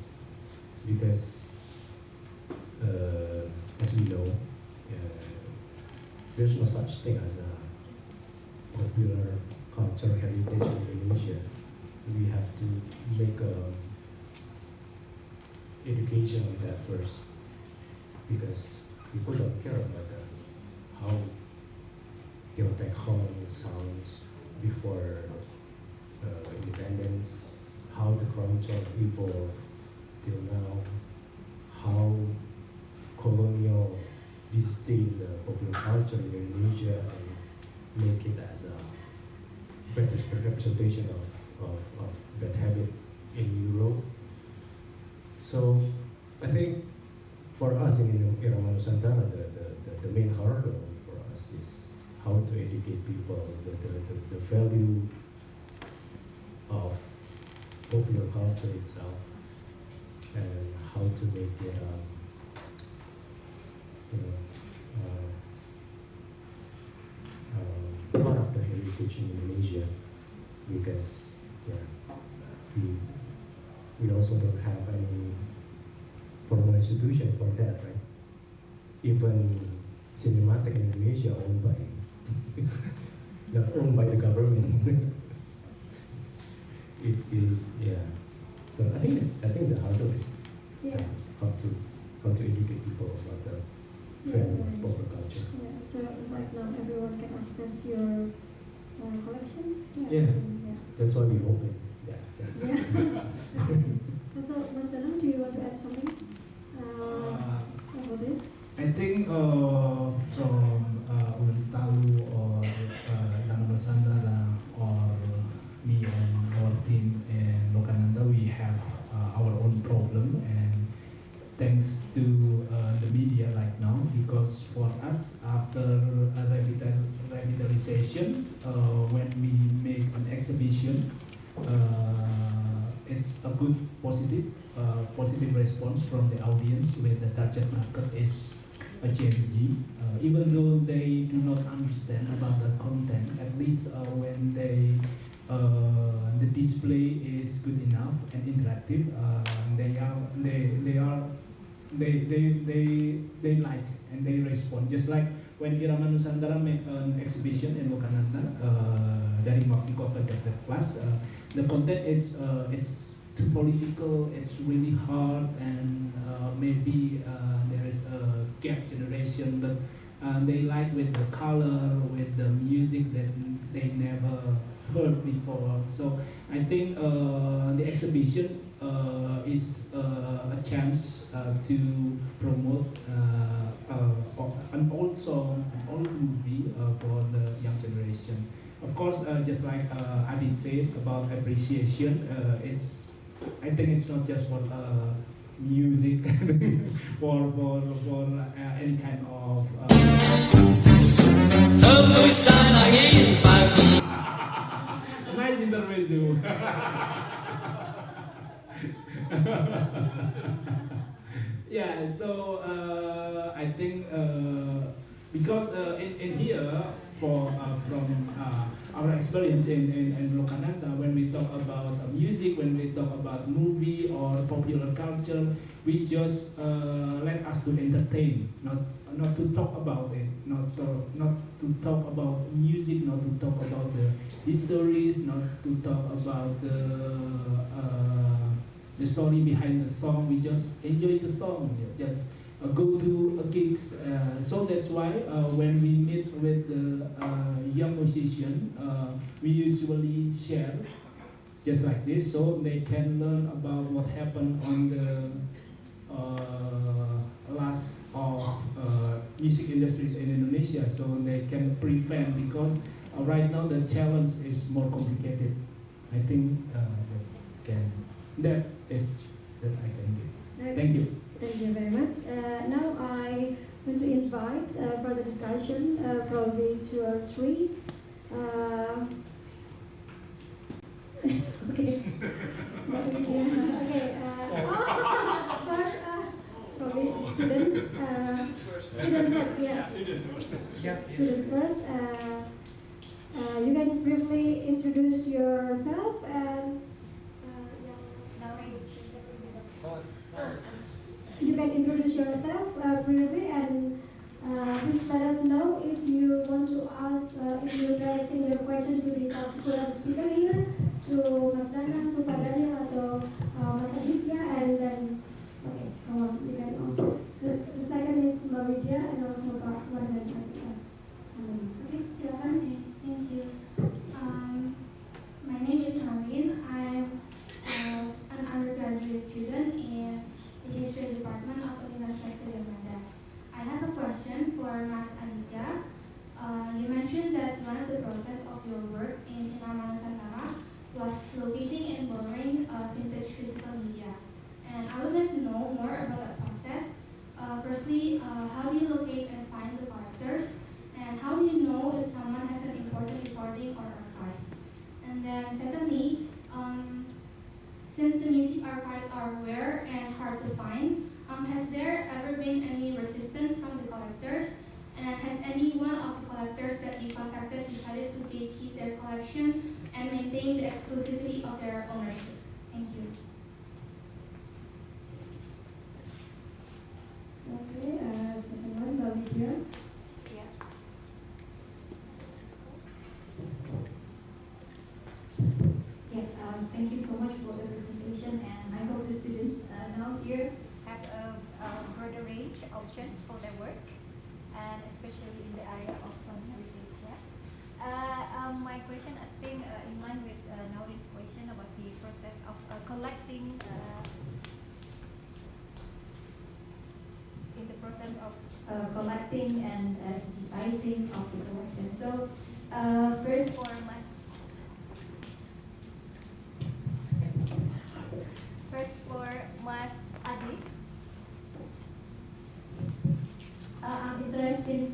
because as we know, there's no such thing as a popular cultural heritage in Indonesia. We have to make education on that first, because people don't care about how Tiotek horn sounds before independence, how the culture evolved till now, how colonial disdain the popular culture in Indonesia and make it as a better representation of that habit in Europe. So I think for us in Irama Nusantara, the main hurdle for us is how to educate people the value of popular culture itself and how to make it part of the heritage in Indonesia, because we also don't have any formal institution for that, right? Even cinematic in Indonesia owned by not owned by the government. Yeah. So I think the hardest is Yeah. how to educate people about the value of popular culture. Yeah. So right now everyone can access your collection. Yeah. Yeah. That's why we open the access. Yeah. And so, Mas Danang, do you want to add something about this? I think from Unstalu or Dana Nusantara or me and our team in Lokananda, we have our own problem, and thanks to the media right now, because for us after revitalizations, when we make an exhibition, it's a good positive response from the audience, where the target market is a Gen Z. Even though they do not understand about the content, at least when the display is good enough and interactive, they like and they respond. Just like when Irama Nusantara made an exhibition in Lokananda, dari Kota Dr. Plus, the content is it's too political, it's really hard, and maybe there is a gap generation, but they like with the color, with the music that they never heard before. So I think the exhibition is a chance to promote an old song, an old movie for the young generation. Of course, just like Adit said about appreciation, I think it's not just for music, for any kind of. Nice interview. Yeah, so I think because in here, from our experience in Lokananda, when we talk about music, when we talk about movie or popular culture, we just let us to entertain, not to talk about it, not to talk about music, not to talk about the histories, not to talk about the story behind the song. We just enjoy the song, just go to gigs. So that's why when we meet with the young musician, we usually share just like this, so they can learn about what happened on the last of music industry in Indonesia, so they can prevent, because right now the challenge is more complicated. I think that is that I can do. Thank you. Thank you very much. Now I want to invite for the discussion probably 2 or 3. Okay. Okay. Probably students. Student first, yes. Student first. You can briefly introduce yourself and. You can introduce yourself briefly, and please let us know if you want to ask, if you're directing your question to the particular speaker here, to Mas Danang, to Pak Daniel, atau Mas Aditya, and then, okay, come on, you can also. The second is Mbak Widya and also Pak Mardhani. Okay, silakan. Thank you. My name is Ramin. I'm an undergraduate student in the History Department of University of Gajah. I have a question for Mas Aditya. You mentioned that one of the process of your work in Irama Nusantara was locating and borrowing vintage physical media. And I would like to know more about that process. Firstly, how do you locate and find the collectors? And how do you know if someone has an important recording or archive? And then secondly, since the music archives are rare and hard to find, has there ever been any resistance from the collectors? And has any one of the collectors that you contacted decided to gatekeep their collection and maintain the exclusivity of their ownership? Thank you. Okay, second one, Olivia. Yeah. Thank you so much for the presentation, and I hope the students now here have a broader range of options for their work, and especially in the area of some heritage. Yeah. My question, I think, in line with Naurin's question about the process of collecting. In the process of collecting and digitizing of the collection. So, first for Mas Adit, I'm interested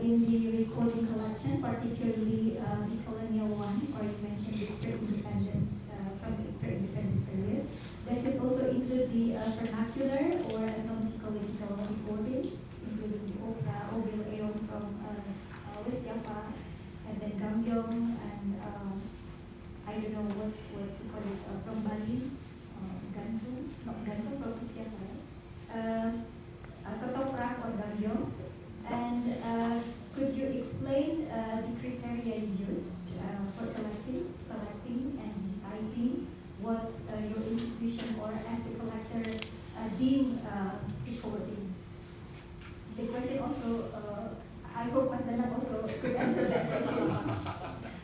in the recording collection, particularly the colonial one, or you mentioned the pre-independence, from the pre-independence period. Does it also include the vernacular or ethnomusicological recordings, including the opera, Obil Eon from West Java, and then Gambyong, and I don't know what to call it, from Bali, Gantung, not Gantung, Province Java, Ketoprak or Gambyong. And could you explain the criteria you used for collecting, selecting, and digitizing what your institution or as a collector deem recording? The question also, I hope Mas Danang also could answer that question.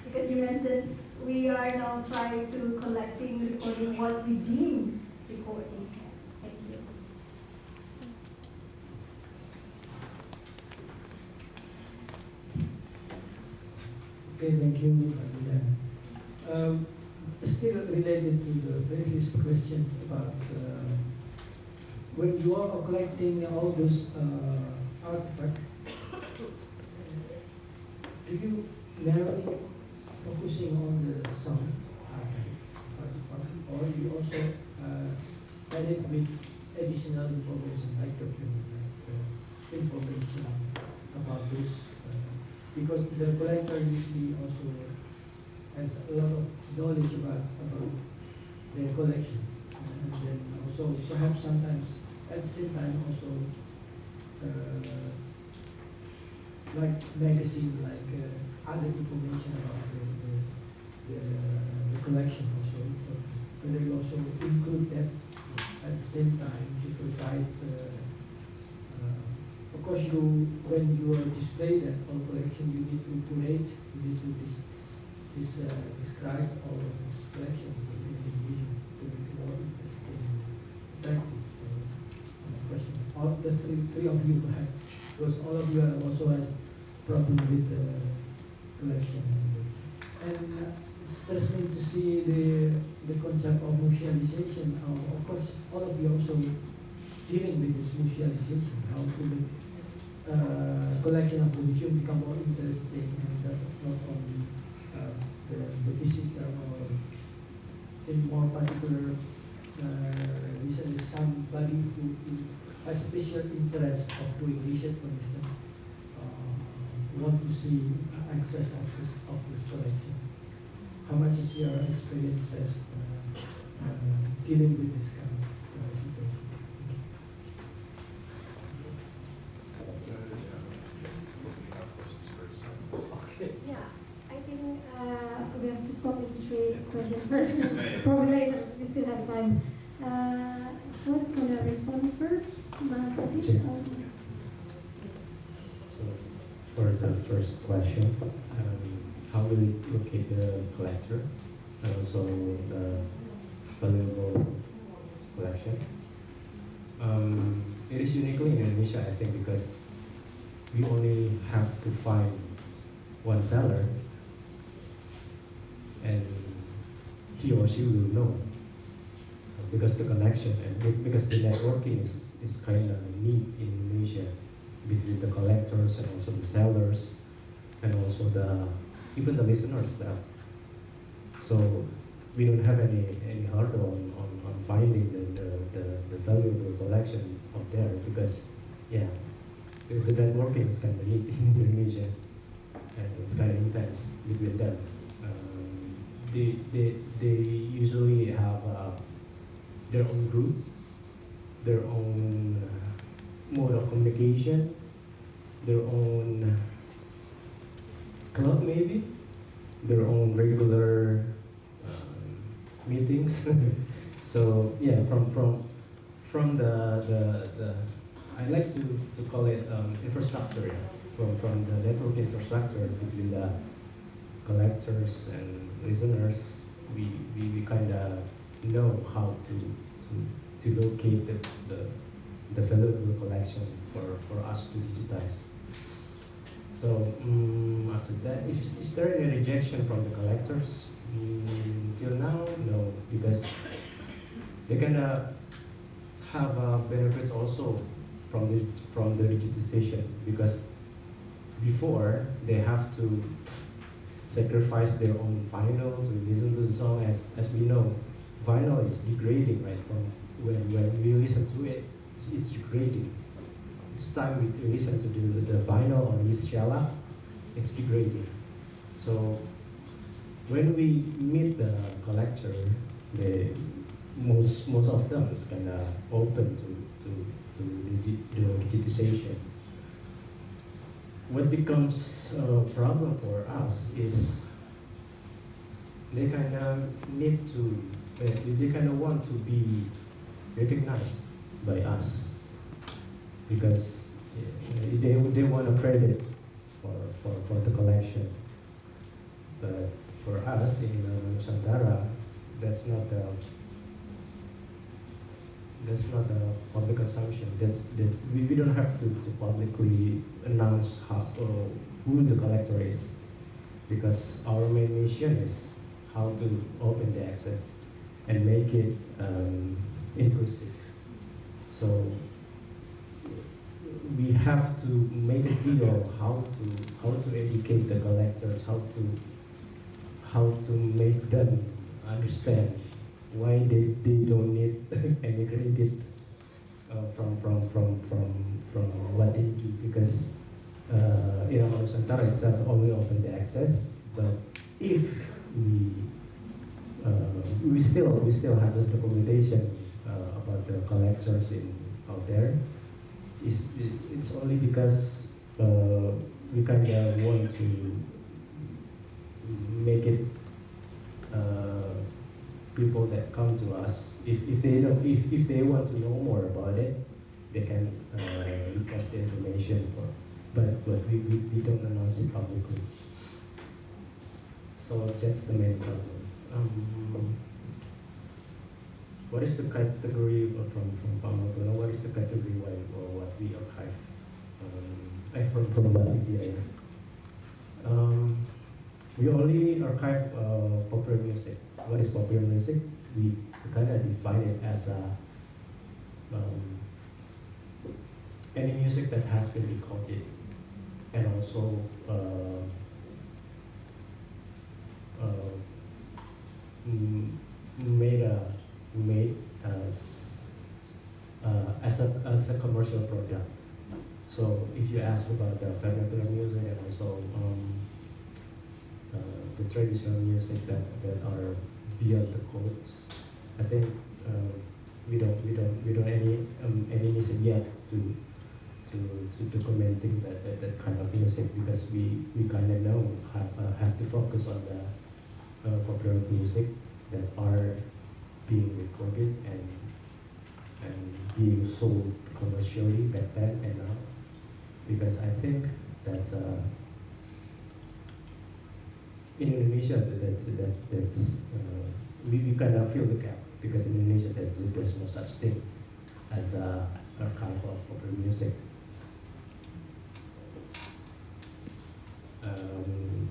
Because you mentioned we are now trying to collecting, recording what we deem recording. Thank you. Okay, thank you, Adila. Still related to the previous questions about when you are collecting all those artifacts, do you narrowly focusing on the sound artifact, or you also add it with additional information like documents, information about those? Because the collector usually also has a lot of knowledge about their collection, and then also perhaps sometimes at the same time also like magazine, like other information about the collection also. So whether you also include that at the same time to provide. Of course, when you display that whole collection, you need to curate, you need to describe all of this collection to make it more interesting and attractive. So, question. All the three of you have, because all of you are also has problem with the collection. And it's interesting to see the concept of musealization. Of course, all of you also dealing with this musealization, how to make collection of the museum become more interesting, and not only the visitor, or in more particular, recently somebody who has special interest of doing research, for instance, want to see access of this collection. How much is your experiences dealing with this kind of situation? Yeah, I think we have to stop with the three questions first. Probably later, we still have time. Who's going to respond first? Mas Adit or Mas? for the first question. How will we locate the collector and also the valuable collection? It is uniquely in Indonesia, I think, because we only have to find one seller and he or she will know because the connection and because the networking is kind of neat in Indonesia between the collectors and also the sellers and also even the listeners. So we don't have any hurdle on finding the valuable collection out there because the networking is kind of neat in Indonesia and it's kind of intense between them. They usually have their own group, their own mode of communication, their own club maybe, their own regular meetings. So yeah, from the I like to call it infrastructure. From the network infrastructure between the collectors and listeners, we kind of know how to locate the valuable collection for us to digitize. So after that, is there any rejection from the collectors? Till now, no, because they kind of have benefits also from the digitization because before they have to sacrifice their own vinyl to listen to the song. As we know, vinyl is degrading, right? From when we listen to it, it's degrading. It's time we listen to the vinyl on this Shala, it's degrading. So when we meet the collector, most of them is kind of open to the digitization. What becomes a problem for us is they kind of need to, they kind of want to be recognized by us because they want a credit for the collection. But for us in Nusantara, that's not the public consumption. We don't have to publicly announce who the collector is because our main mission is how to open the access and make it inclusive. So we have to make a deal how to educate the collectors, how to make them understand why they don't need any credit from what they do because Irama Nusantara itself only open the access, but if we still have this documentation about the collectors out there. It's only because we kind of want to make it people that come to us. If they want to know more about it, they can request the information. But we don't announce it publicly. So that's the main problem. What is the category from Pamagono? What is the category or what we archive? From Batik, we only archive popular music. What is popular music? We kind of define it as any music that has been recorded and also made as a commercial product. So if you ask about the vernacular music and also the traditional music that are beyond the codes, I think we don't any music yet to documenting that kind of music because we kind of know have to focus on the popular music that are being recorded and being sold commercially back then and now, because I think that's in Indonesia. We kind of fill the gap because in Indonesia there's no such thing as a archive of popular music.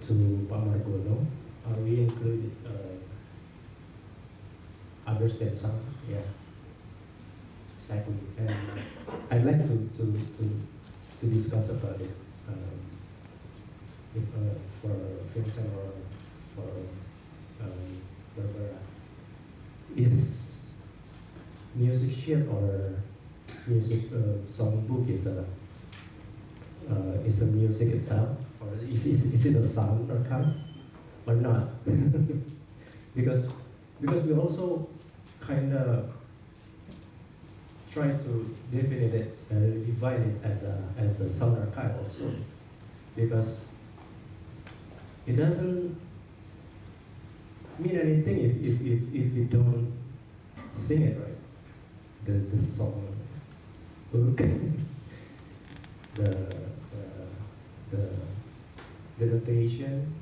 To Pak Margono, we included others than some, yeah, exactly. And I'd like to discuss about it, if, for Vincent or for Barbara. Is music sheet or music songbook is a music itself, or is it a sound archive or not? because we also kind of try to define it, divide it as a sound archive also, because it doesn't mean anything if you don't sing it right. The song book, the notation,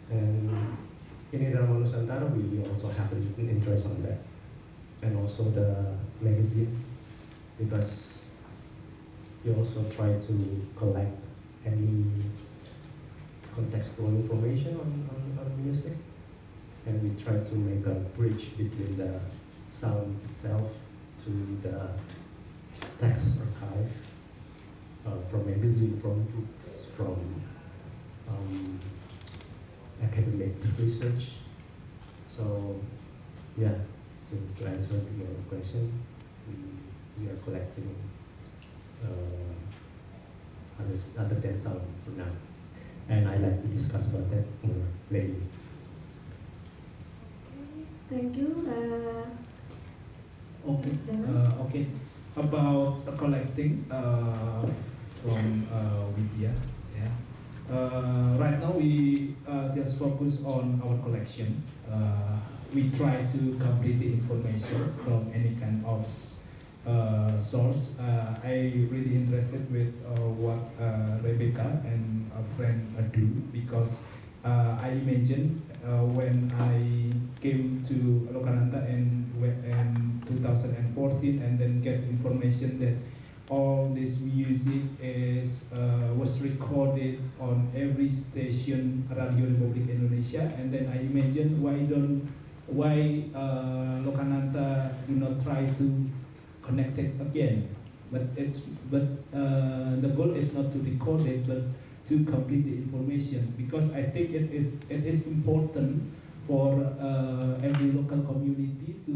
and in Irama Nusantara we also have an interest on that, and also the magazine, because we also try to collect any contextual information on music, and we try to make a bridge between the sound itself to the text archive, from magazine, from books, from academic research. So, yeah, to answer your question, we are collecting other than sound for now. And I'd like to discuss about that more later. Thank you. Okay. Yes, Okay. About collecting from Widya. Yeah. Right now we just focus on our collection. We try to complete the information from any kind of source. I really interested with what Rebecca and a friend do, because I imagine when I came to Lokananta in 2014 and then get information that all this music was recorded on every station Radio Republik Indonesia, and then I imagine why Lokananta do not try to connect it again, but the goal is not to record it but to complete the information, because I think it is important for every local community to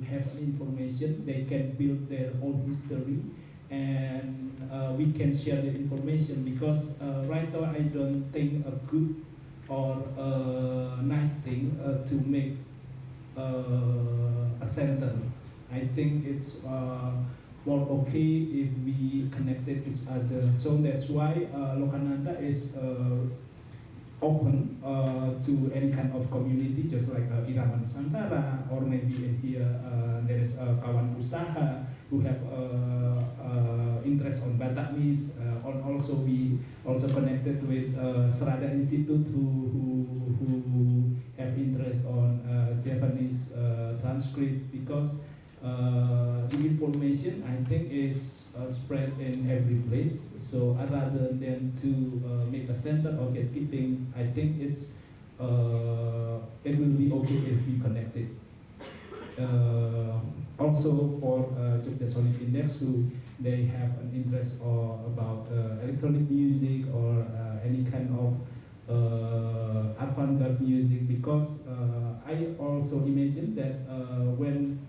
have information. They can build their own history, and we can share the information, because right now I don't think a good or a nice thing to make a center. I think it's more okay if we connected each other. So that's why Lokananta is open to any kind of community, just like Irama Nusantara, or maybe in here there is a Kawan Usaha who have interest on Batakmis. Also we also connected with Serada Institute who have interest on Japanese transcript, because the information I think is spread in every place. So rather than to make a center of gatekeeping, I think it will be okay if we connect it. Also for Jogja Sonic Index, who they have an interest about electronic music or any kind of avant-garde music, because I also imagine that when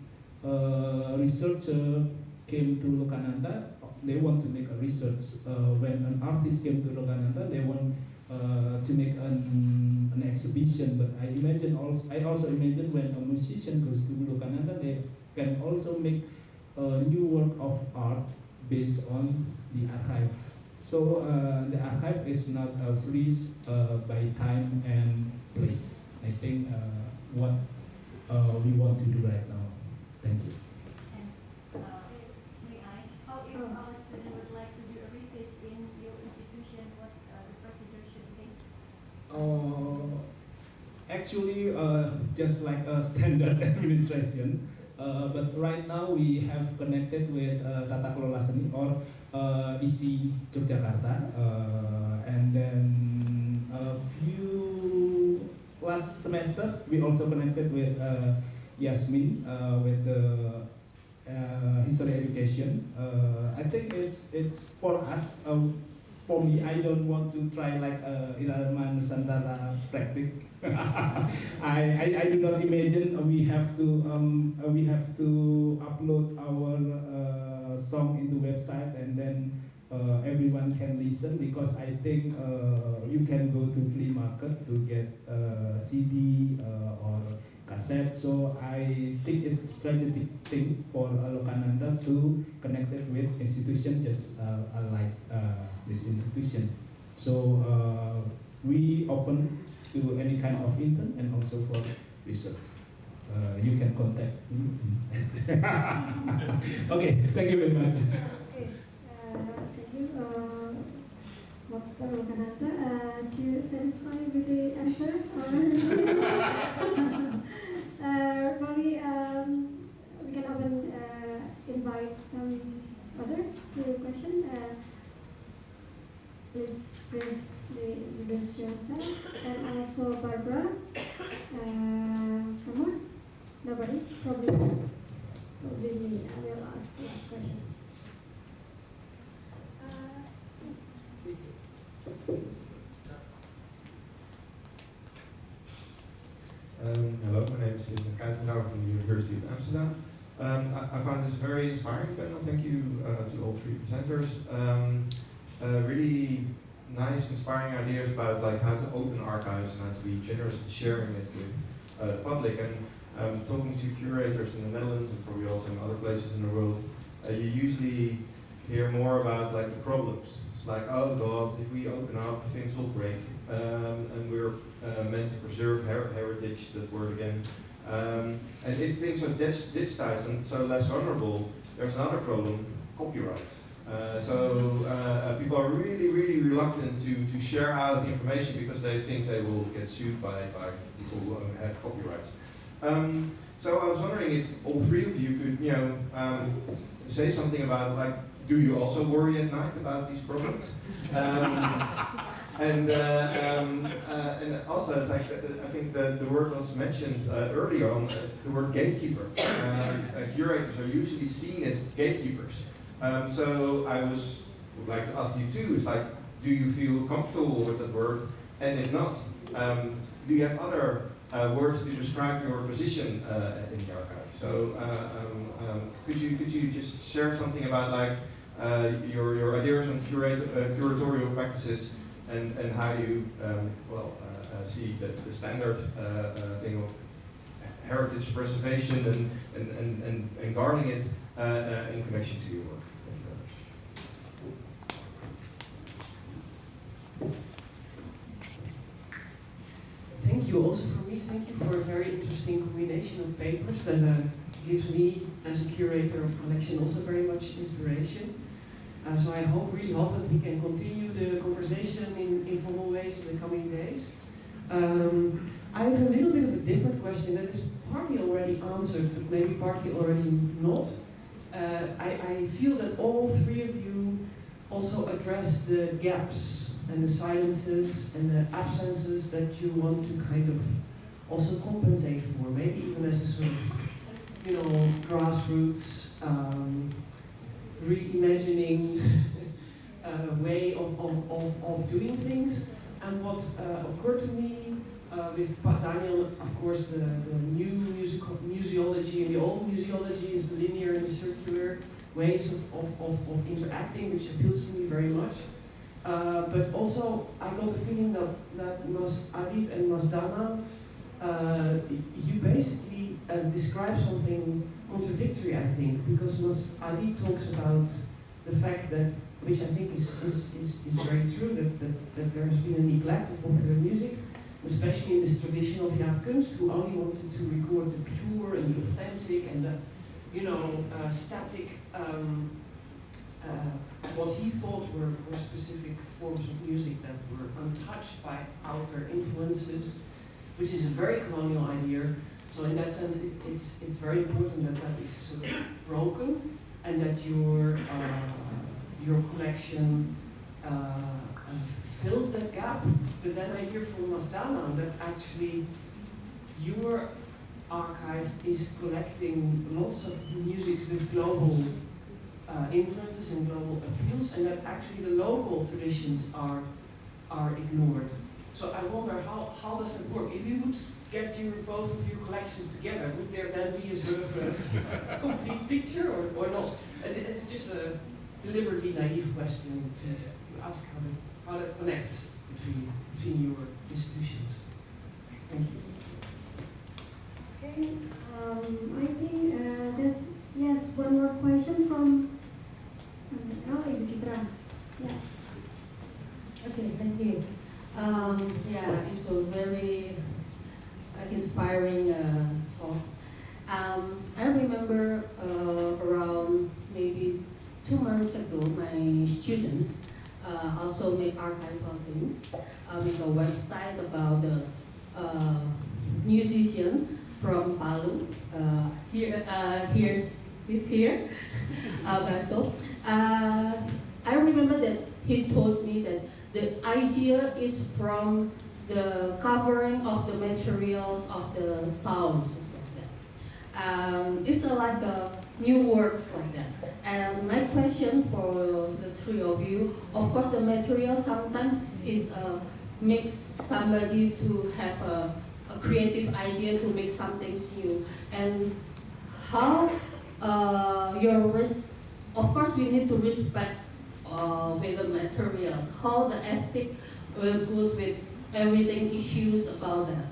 researcher came to Lokananta, they want to make a research. When an artist came to Lokananta, they want to make an exhibition. But I also imagine when a musician goes to Lokananta, they can also make a new work of art based on the archive. So the archive is not freeze by time and place. I think what we want to do right now. Thank you. May I? How if our student would like to do a research in your institution actually just like a standard administration. But right now we have connected with Tata Kelola Seni or ISI Yogyakarta, and then a few last semester we also connected with Yasmin with the history education. I think it's for us. For me, I don't want to try like Irama Nusantara practice. I do not imagine we have to upload our song into website and then everyone can listen, because I think you can go to flea market to get CD or cassette. So I think it's a strategic thing for Lokananta to connect it with institution just like this institution. So we open to any kind of intern and also for research. You can contact me. Okay, thank you very much. Okay, thank you, Dr. Lokananta. Do you satisfy with the answer? Probably we can often invite some other to question. Please briefly introduce yourself, and also Barbara. Come on, nobody. Probably me. I will ask the last question. Hello, my name is Curatorial from the University of Amsterdam. I found this a very inspiring panel. Thank you to all three presenters. Really nice, inspiring ideas about like how to open archives and how to be generous in sharing it with the public. And talking to curators in the Netherlands and probably also in other places in the world, you usually hear more about like the problems. It's like, oh God, if we open up, things will break, and we're meant to preserve heritage. That word again. And if things are digitized and so less vulnerable, there's another problem: copyrights. People are really, really reluctant to share out the information because they think they will get sued by people who have copyrights. So I was wondering if all three of you could, say something about, like, do you also worry at night about these problems? And also, it's like, I think the word was mentioned earlier on, the word gatekeeper. Curators are usually seen as gatekeepers. So I would like to ask you too, it's like, do you feel comfortable with that word? And if not, do you have other words to describe your position in the archive? So could you just share something about like your ideas on curatorial practices and how you see the standard thing of heritage preservation and guarding it in connection to your work? Thank you very much. Thank you also for me. Thank you for a very interesting combination of papers that gives me, as a curator of collection, also very much inspiration. So I really hope that we can continue the conversation in informal ways in the coming days. I have a little bit of a different question that is partly already answered, but maybe partly already not. I feel that all three of you also address the gaps and the silences and the absences that you want to kind of also compensate for, maybe even as a sort of, grassroots, reimagining way of doing things. And what occurred to me with Daniel, of course, the new museology and the old museology is the linear and the circular ways of interacting, which appeals to me very much. But also, I got the feeling that Mas Adit and Mas Dana, you basically describe something contradictory, I think, because Mas Adit talks about the fact that, which I think is very true, that there has been a neglect of popular music, especially in this tradition of Kunst, who only wanted to record the pure and the authentic and the, static, what he thought were specific forms of music that were untouched by outer influences. which is a very colonial idea. So in that sense, it's very important that that is sort of broken, and that your collection fills that gap. But then I hear from Masdana that actually your archive is collecting lots of music with global influences and global appeals, and that actually the local traditions are ignored. So I wonder how does that work? If you would get both of your collections together, would there then be a sort of a complete picture or not? It's just a deliberately naive question to ask how that connects between your institutions. Thank you. Okay, I think there's, yes, one more question from Ibu Citra. Yeah. Okay, thank you. Yeah, it's a very inspiring talk. I remember around maybe 2 months ago, my students also make archival things, make a website about the musician from Palu. Here, Baso. I remember that he told me that the idea is from the covering of the materials of the sounds, like that. It's like a new works like that. And my question for the three of you, of course, the material sometimes is makes somebody to have a creative idea to make something new, and how of course we need to respect with the materials, how the ethic goes with everything issues about that.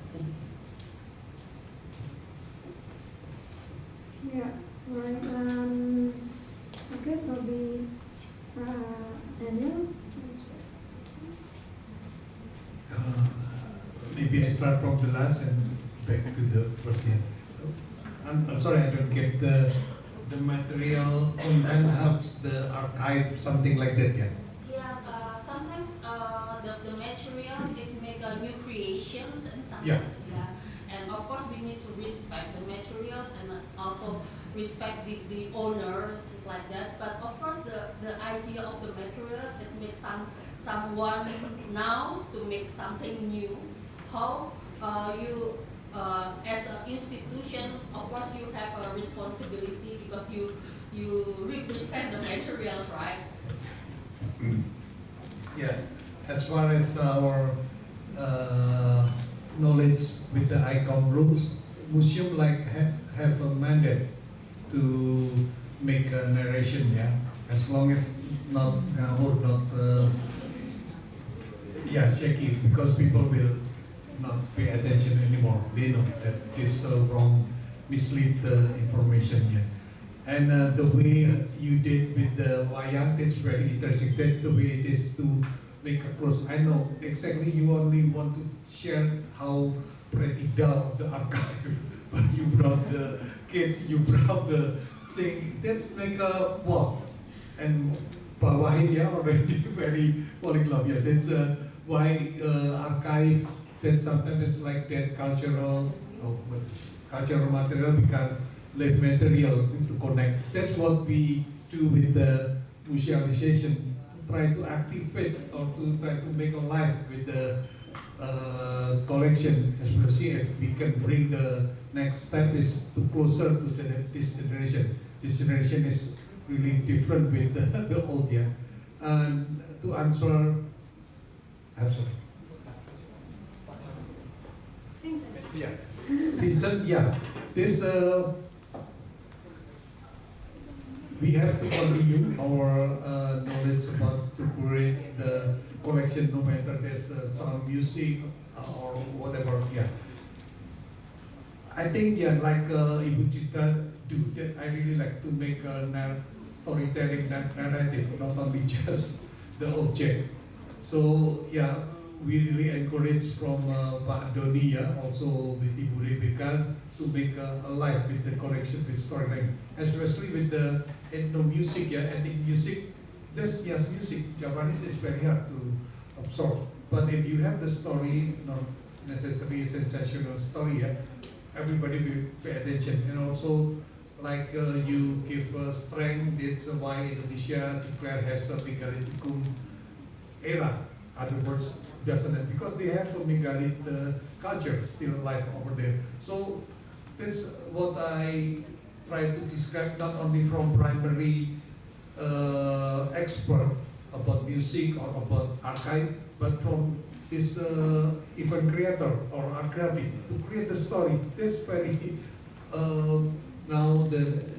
Yeah, right. Okay, probably Daniel. Maybe I start from the last and back to the first one. I'm sorry, I don't get the material and helps the archive, something like that, yeah. Yeah, sometimes the materials is make new creations and something. Yeah. Yeah. And of course we need to respect the materials and also respect the owners like that. But of course the idea of the materials is make someone now to make something new. How you as an institution, of course you have a responsibility because you represent the materials, right? Yeah, as far as our knowledge with the ICOM rules, museum have a mandate to make a narration, yeah, as long as not shaky, because people will not pay attention anymore. They know that this wrong, mislead the information, yeah. And the way you did with the wayang, that's very interesting. That's the way it is to make a close. I know exactly you only want to share how pretty dull the archive, but you brought the kids, you brought the thing. That's like a wow. And Pak Wahid, yeah, already very polyglot. Yeah, that's why archive. Then sometimes it's like that cultural material become live material to connect. That's what we do with the musealization. Try to activate or to try to make alive with the collection, especially if we can bring the next step is to closer to this generation. This generation is really different with the old, yeah. And to answer, I'm sorry. Yeah, Vincent, yeah. This we have to continue our knowledge about to create the collection, no matter there's sound music or whatever. Yeah, I think like Ibu Citra do that. I really like to make a storytelling narrative, not only just the object. So yeah, we really encourage from Pak Doni, yeah, also with Ibu Rebecca to make alive with the collection with storytelling, especially with the ethno music, yeah, ethnic music. This music, Japanese is very hard to absorb. But if you have the story, necessarily sensational story. Yeah? Everybody will pay attention, and also like you give strength. That's why Indonesia declared has a megalithicum era. Other words, doesn't it? Because they have a megalith culture still alive over there. So that's what I try to describe, not only from primary expert about music or about archive, but from this event creator or art graphic to create the story. That's very now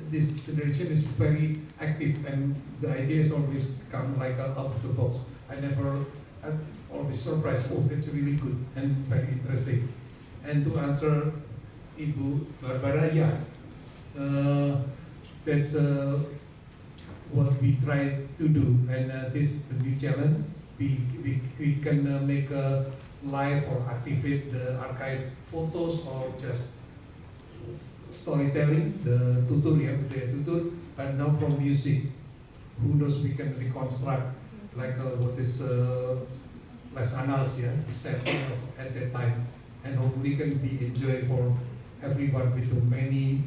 this generation is very active, and the ideas always come like out of the box. I'm always surprised. Oh, that's really good and very interesting. And to answer Ibu Barbara, yeah, that's what we try to do, and this is the new challenge. We can make a live or activate the archive photos or just storytelling, the tutorial, but now from music. Who knows, we can reconstruct like what is Les Annales, yeah, setting at that time, and hopefully can be enjoyed for everyone with many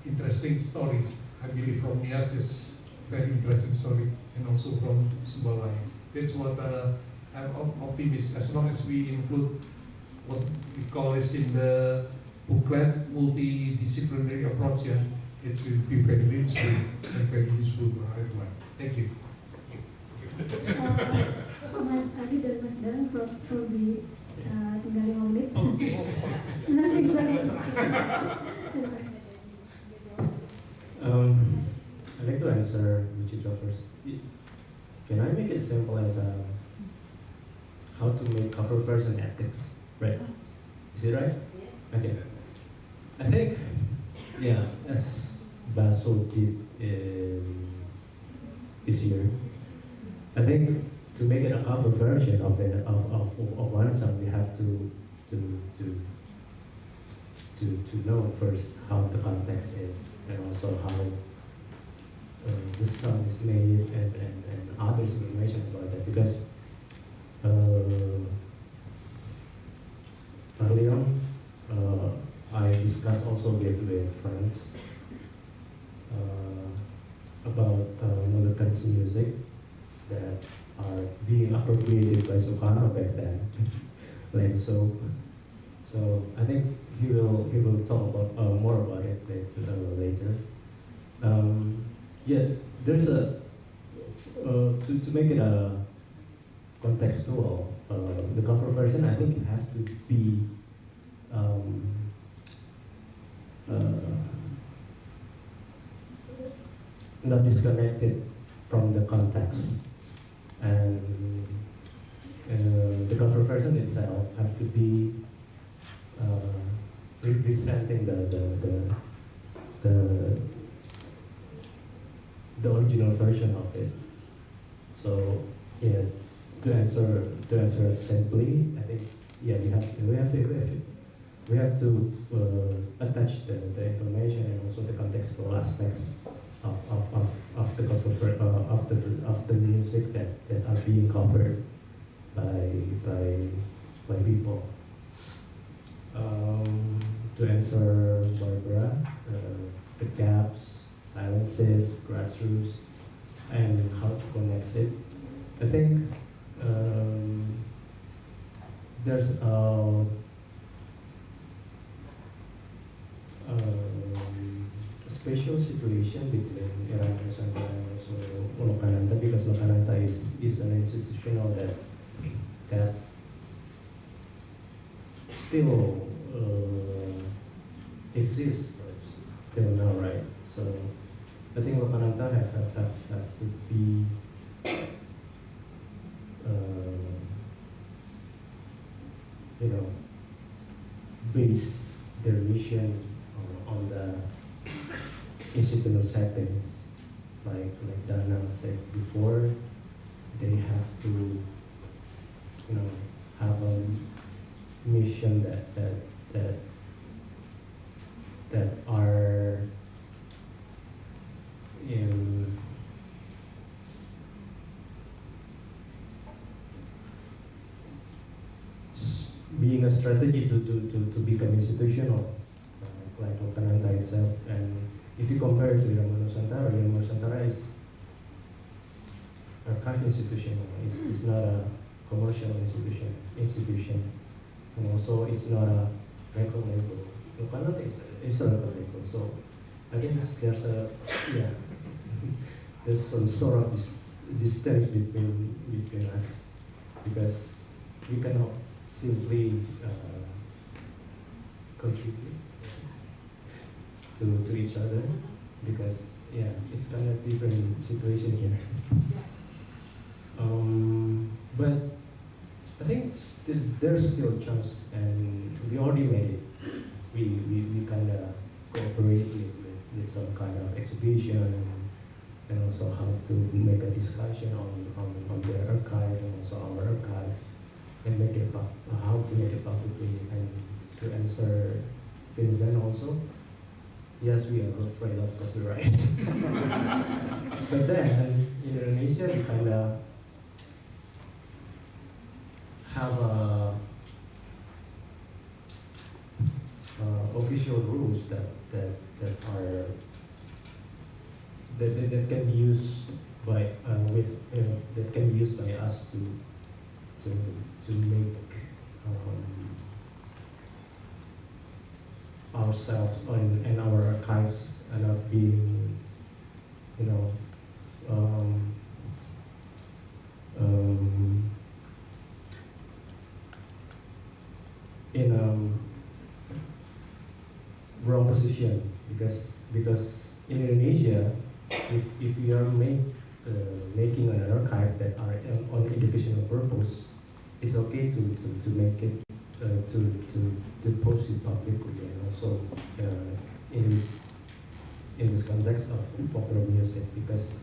interesting stories. I believe from Nias is very interesting story, and also from Subawai. That's what I'm optimistic. As long as we include what we call is in the booklet, multidisciplinary approach, yeah, it will be very rich and very useful for everyone. Thank you. Mas Adi dan Mas Dan probably tinggal 5 menit. I'd like to answer Wichita first. Can I make it simple as how to make cover version ethics, right? Is it right? Yes. Okay. I think, yeah, as Baso did this year, I think to make it a cover version of one song, we have to know first how the context is, and also how the song is made, and others information about that, because early on I discussed also with friends about militant music that are being appropriated by Sukarno back then, like so. So I think he will talk about more about it later. Yeah, there's a to make it a contextual. The cover version, I think, it has to be not disconnected from the context, and the cover version itself have to be representing the original version of it. So yeah, to answer it simply, I think yeah, we have to attach the information and also the contextual aspects of the cover of the music that are being covered by people. To answer Barbara, the gaps, silences, grassroots, and how to connect it. I think there's a special situation between Iran Nusantara and also Lokananta, because Lokananta is an institutional that still exists till now, right? So I think Lokananta have to be base their mission on the institutional settings, like Dana said before. They have to have a mission that are in being being a strategy to become institutional, like Lokananta itself. And if you compare it to Irama Nusantara is archive institution. It's not a commercial institution, and also it's not a record label. Lokananta is a record label. So I guess there's there's some sort of distance between us, because we cannot simply contribute to each other, because it's kind of different situation here. But I think there's still a chance, and we already made it. We kind of cooperate with some kind of exhibition, and also how to make a discussion on their archive and also our archive, and make it how to make it publicly. And to answer Vincent also, yes, we are afraid of copyright. But then in Indonesia, we kind of have official rules that can be used by that can be used by us to make ourselves and our archives not being, in a wrong position, because in Indonesia, if we are making an archive that are on educational purpose, it's okay to make it to post it publicly, and also in this context of popular music, because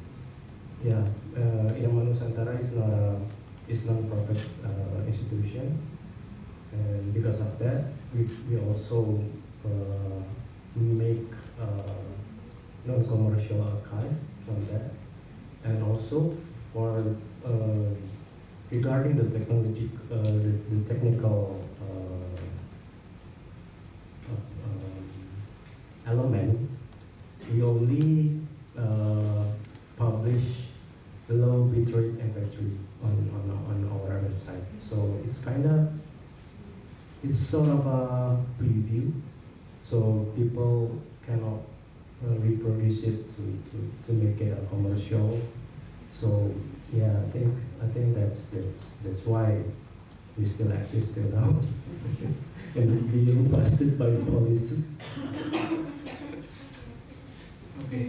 Irama Nusantara is non-profit institution, and because of that, we also make non-commercial archive from that, and also for regarding the technology, the technical element, we only publish low bitrate MP3 on our website. So it's sort of a preview, so people cannot reproduce it to make it a commercial. So I think that's why we still exist till now, and being busted by the police. Okay,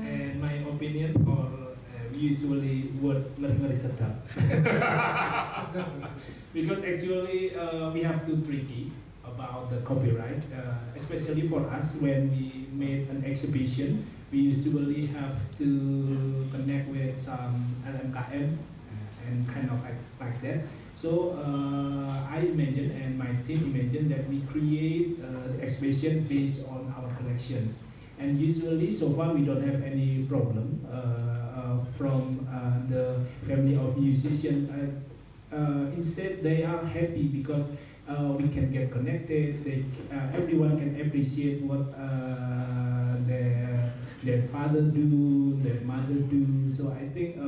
and my opinion, or we usually word ngeri sedap. Because actually we have to tricky about the copyright, especially for us when we made an exhibition. We usually have to connect with some LMKM and kind of like that. So I imagine, and my team imagine, that we create the exhibition based on our collection. And usually, so far, we don't have any problem from the family of musicians. Instead, they are happy because we can get connected. Everyone can appreciate what their father do, their mother do. So I think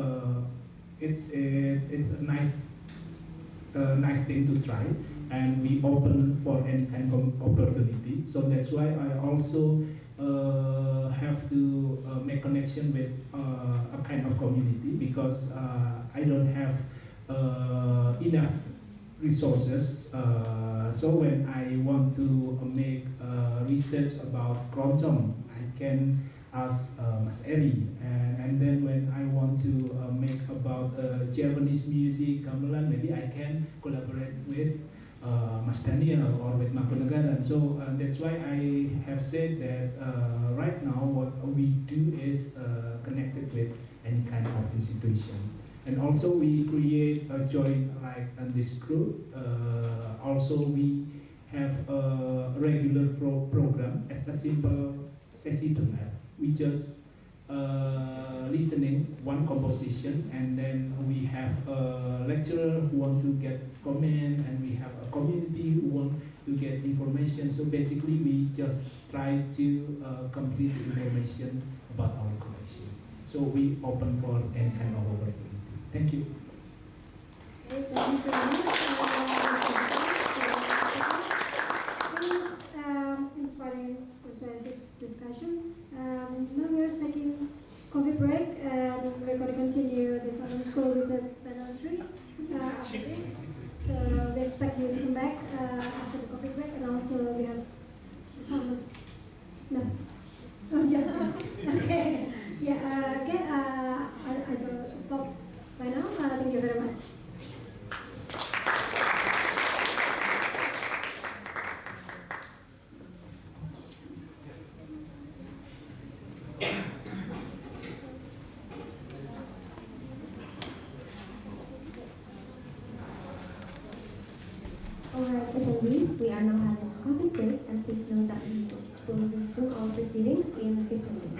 it's a nice thing to try, and we open for any kind of opportunity. So that's why I also have to make connection with a kind of community, because I don't have enough resources. So when I want to make research about keroncong, I can ask Mas Eri, and then when I want to make about Japanese music, gamelan, maybe I can collaborate with Mas Daniel or with Mangkunegaran. So that's why I have said that right now what we do is connected with any kind of institution. And also we create a joint like this group. Also we have a regular program as a simple sesi dengar. We just listening one composition, and then we have a lecturer who want to get comment, and we have a community who want to get information. So basically, we just try to complete the information about our collection. So we open for any kind of opportunity. Thank you. Okay, thank you very much. Inspiring, persuasive discussion. Now we are taking coffee break, and we're going to continue this other school with the panel 3 after this. So we expect you to come back after the coffee break, and also we have performance. No. So yeah. Okay. Yeah. Okay. I shall stop by now. Thank you very much. Alright, attendees, we are now having a coffee break, and please note that we will resume our proceedings in 15 minutes.